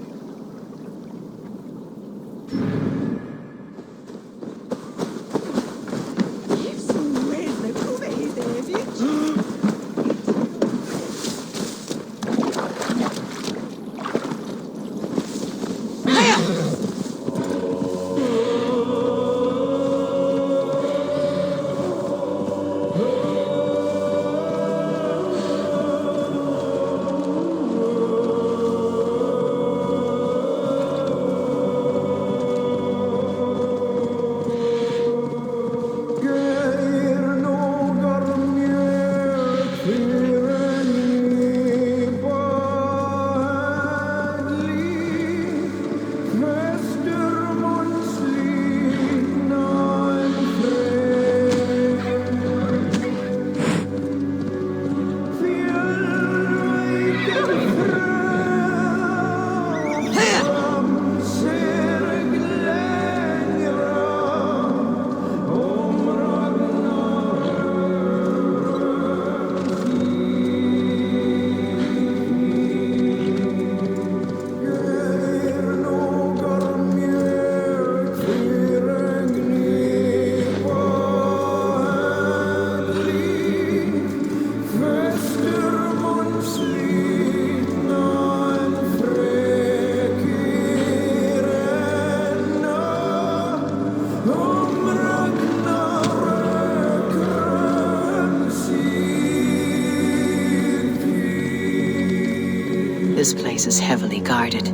This place is heavily guarded.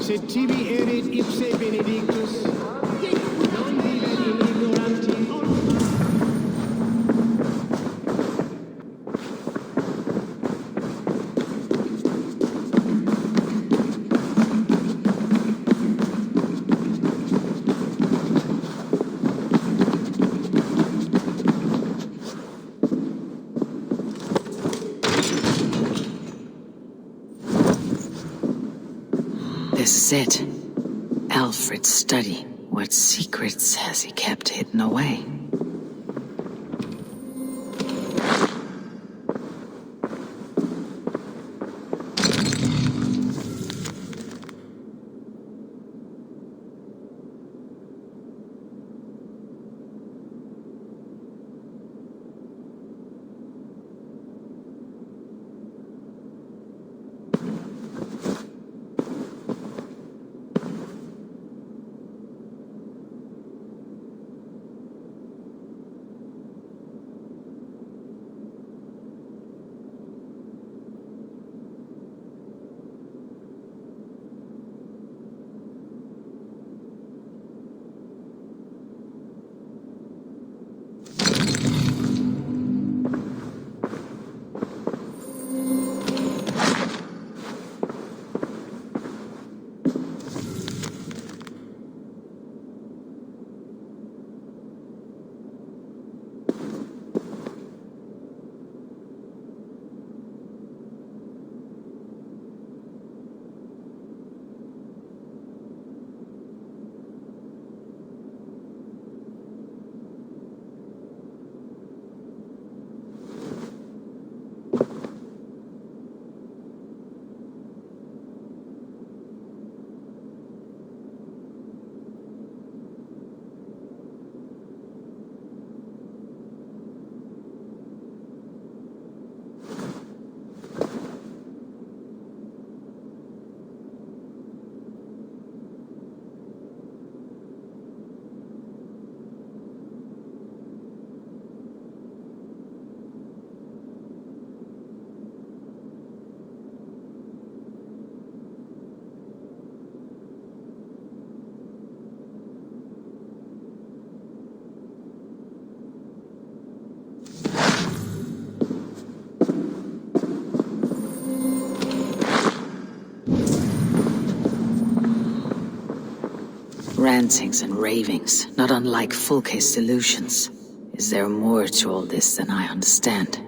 Sed tibi erit ipse benedictus, non vivet in ignoranti. This is it. Alfred's study. What secrets has he kept hidden away? Rantings and ravings, not unlike full-case delusions. Is there more to all this than I understand?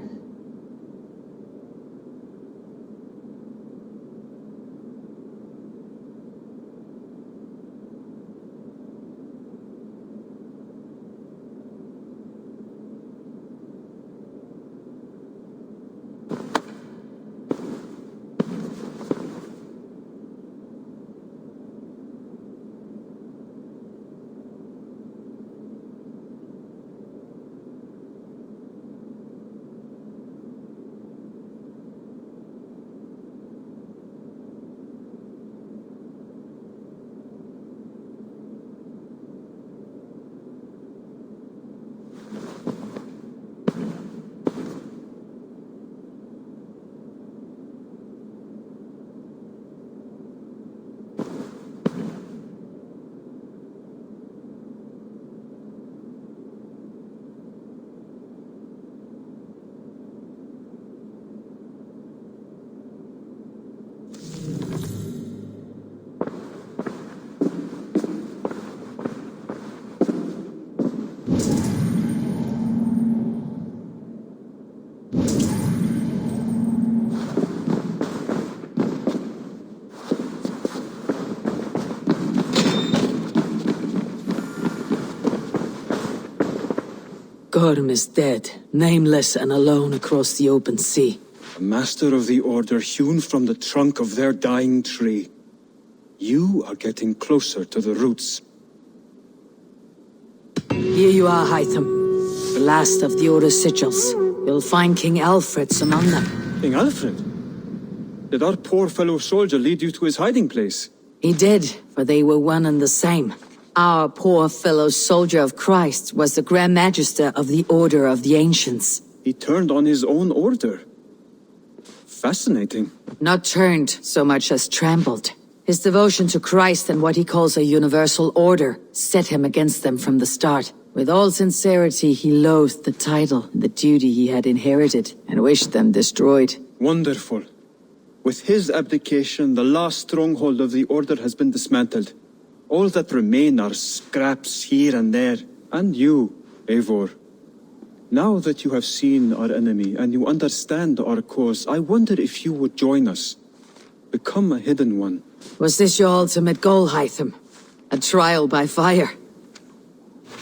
Gorm is dead, nameless and alone across the open sea. A master of the Order hewn from the trunk of their dying tree. You are getting closer to the roots. Here you are, Hytham. The last of the Order's sigils. You'll find King Alfred's among them. King Alfred? Did our poor fellow soldier lead you to his hiding place? He did, for they were one and the same. Our poor fellow soldier of Christ was the Grand Magister of the Order of the Ancients. He turned on his own order. Fascinating. Not turned so much as trampled. His devotion to Christ and what he calls a universal order set him against them from the start. With all sincerity, he loathed the title and the duty he had inherited, and wished them destroyed. Wonderful. With his abdication, the last stronghold of the Order has been dismantled. All that remain are scraps here and there. And you, Eivor. Now that you have seen our enemy and you understand our cause, I wonder if you would join us. become a hidden one. Was this your ultimate goal, Hytham? A trial by fire?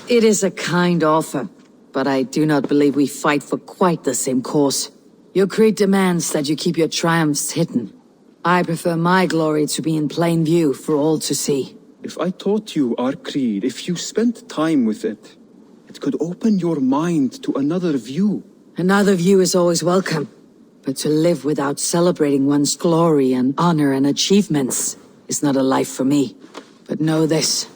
It is a kind offer, but I do not believe we fight for quite the same cause. Your creed demands that you keep your triumphs hidden. I prefer my glory to be in plain view for all to see. If I taught you our creed, if you spent time with it, it could open your mind to another view. Another view is always welcome, but to live without celebrating one's glory and honor and achievements is not a life for me. But know this,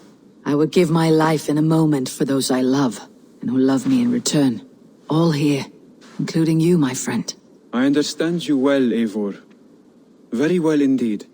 I would give my life in a moment for those I love, and who love me in return. All here, including you, my friend. I understand you well, Eivor. Very well indeed.